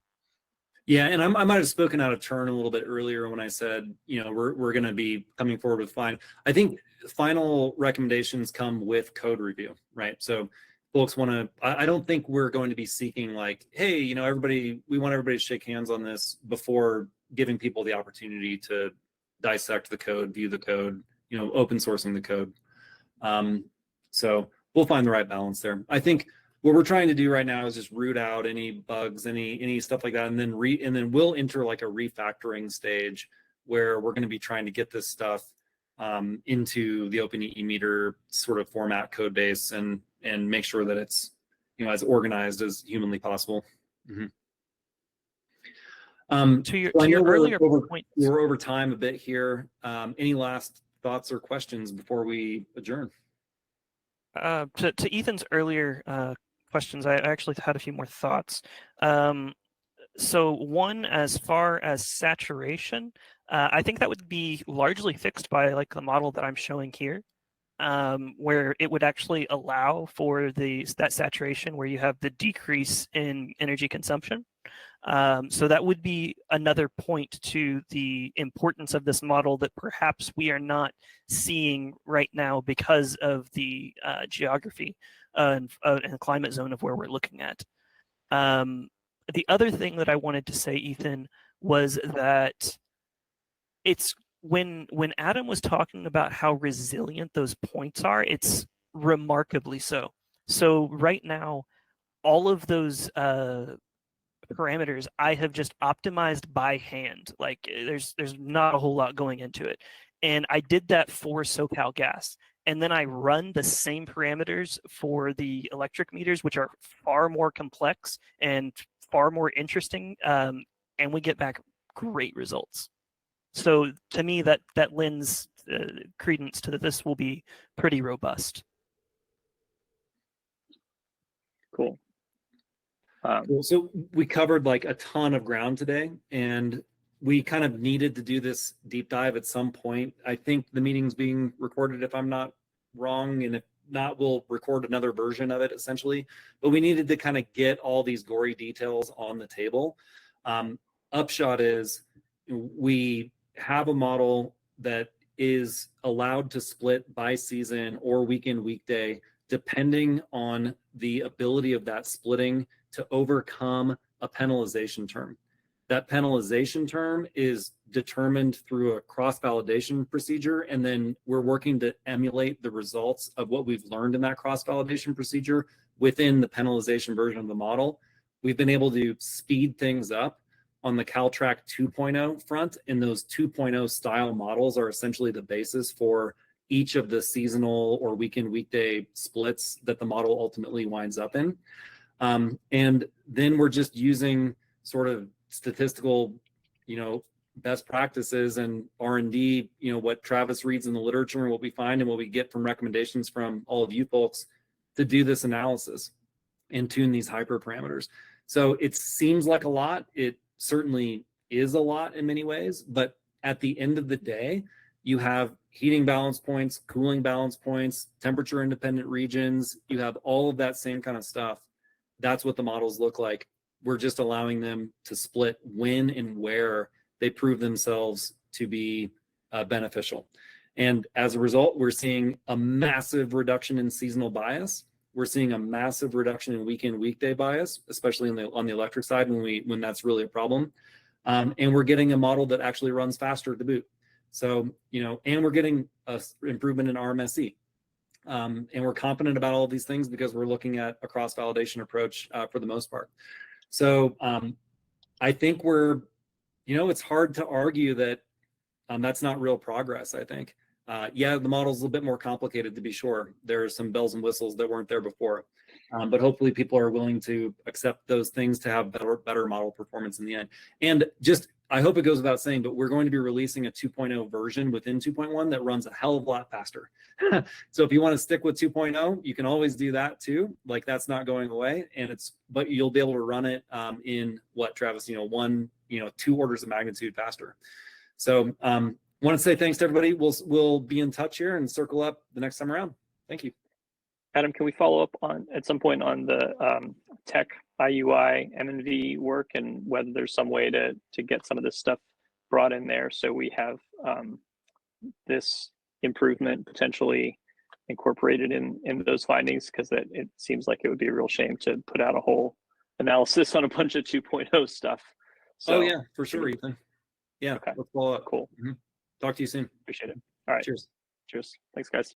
Yeah, and I might have spoken out of turn a little bit earlier when I said, we're going to be coming forward with I think final recommendations come with code review, right? So folks want to, I don't think we're going to be seeking like, hey, we want everybody to shake hands on this before giving people the opportunity to dissect the code, view the code, open sourcing the code. So we'll find the right balance there. I think what we're trying to do right now is just root out any bugs, any stuff like that, and then we'll enter like a refactoring stage where we're going to be trying to get this stuff into the OpenEEmeter sort of format code base and make sure that it's as organized as humanly possible. Mm-hmm. To your earlier point, we're over time a bit here. Any last thoughts or questions before we adjourn? To Ethan's earlier questions, I actually had a few more thoughts. So one, as far as saturation, I think that would be largely fixed by like the model that I'm showing here, where it would actually allow for that saturation where you have the decrease in energy consumption. So that would be another point to the importance of this model that perhaps we are not seeing right now because of the geography and climate zone of where we're looking at. The other thing that I wanted to say, Ethan, was that it's when Adam was talking about how resilient those points are, it's remarkably so. So right now, all of those parameters I have just optimized by hand. Like there's not a whole lot going into it. And I did that for SoCal Gas. And then I run the same parameters for the electric meters, which are far more complex and far more interesting. And we get back great results. So to me, that lends credence to that this will be pretty robust. Cool. So we covered like a ton of ground today, and we kind of needed to do this deep dive at some point. I think the meeting's being recorded, if I'm not wrong, and if not, we'll record another version of it essentially. But we needed to kind of get all these gory details on the table. Upshot is we have a model that is allowed to split by season or weekend, weekday, depending on the ability of that splitting to overcome a penalization term. That penalization term is determined through a cross-validation procedure, and then we're working to emulate the results of what we've learned in that cross-validation procedure within the penalization version of the model. We've been able to speed things up on the CalTrack 2.0 front, and those 2.0 style models are essentially the basis for each of the seasonal or weekend weekday splits that the model ultimately winds up in. And then we're just using sort of statistical, best practices and R&D, what Travis reads in the literature and what we find and what we get from recommendations from all of you folks to do this analysis and tune these hyperparameters. So it seems like a lot. It certainly is a lot in many ways, but at the end of the day, you have heating balance points, cooling balance points, temperature independent regions. You have all of that same kind of stuff. That's what the models look like. We're just allowing them to split when and where they prove themselves to be beneficial. And as a result, we're seeing a massive reduction in seasonal bias. We're seeing a massive reduction in weekend weekday bias, especially on the electric side when that's really a problem. And we're getting a model that actually runs faster to boot. So, and we're getting an improvement in RMSE. And we're confident about all of these things because we're looking at a cross-validation approach for the most part. So I think it's hard to argue that that's not real progress, I think. The model's a little bit more complicated, to be sure. There are some bells and whistles that weren't there before. But hopefully people are willing to accept those things to have better model performance in the end. And I hope it goes without saying, but we're going to be releasing a 2.0 version within 2.1 that runs a hell of a lot faster. So if you want to stick with 2.0, you can always do that too. Like, that's not going away. But you'll be able to run it in what, Travis, 2 orders of magnitude faster. So want to say thanks to everybody. We'll be in touch here and circle up the next time around. Thank you. Adam, can we follow up at some point on the tech IUI MNV work and whether there's some way to get some of this stuff brought in there so we have this improvement potentially incorporated in those findings, because it seems like it would be a real shame to put out a whole analysis on a bunch of 2.0 stuff. So, yeah, for sure, Ethan. Yeah, okay. Let's follow up. Cool. Talk to you soon. Appreciate it. All right. Cheers. Cheers. Thanks, guys.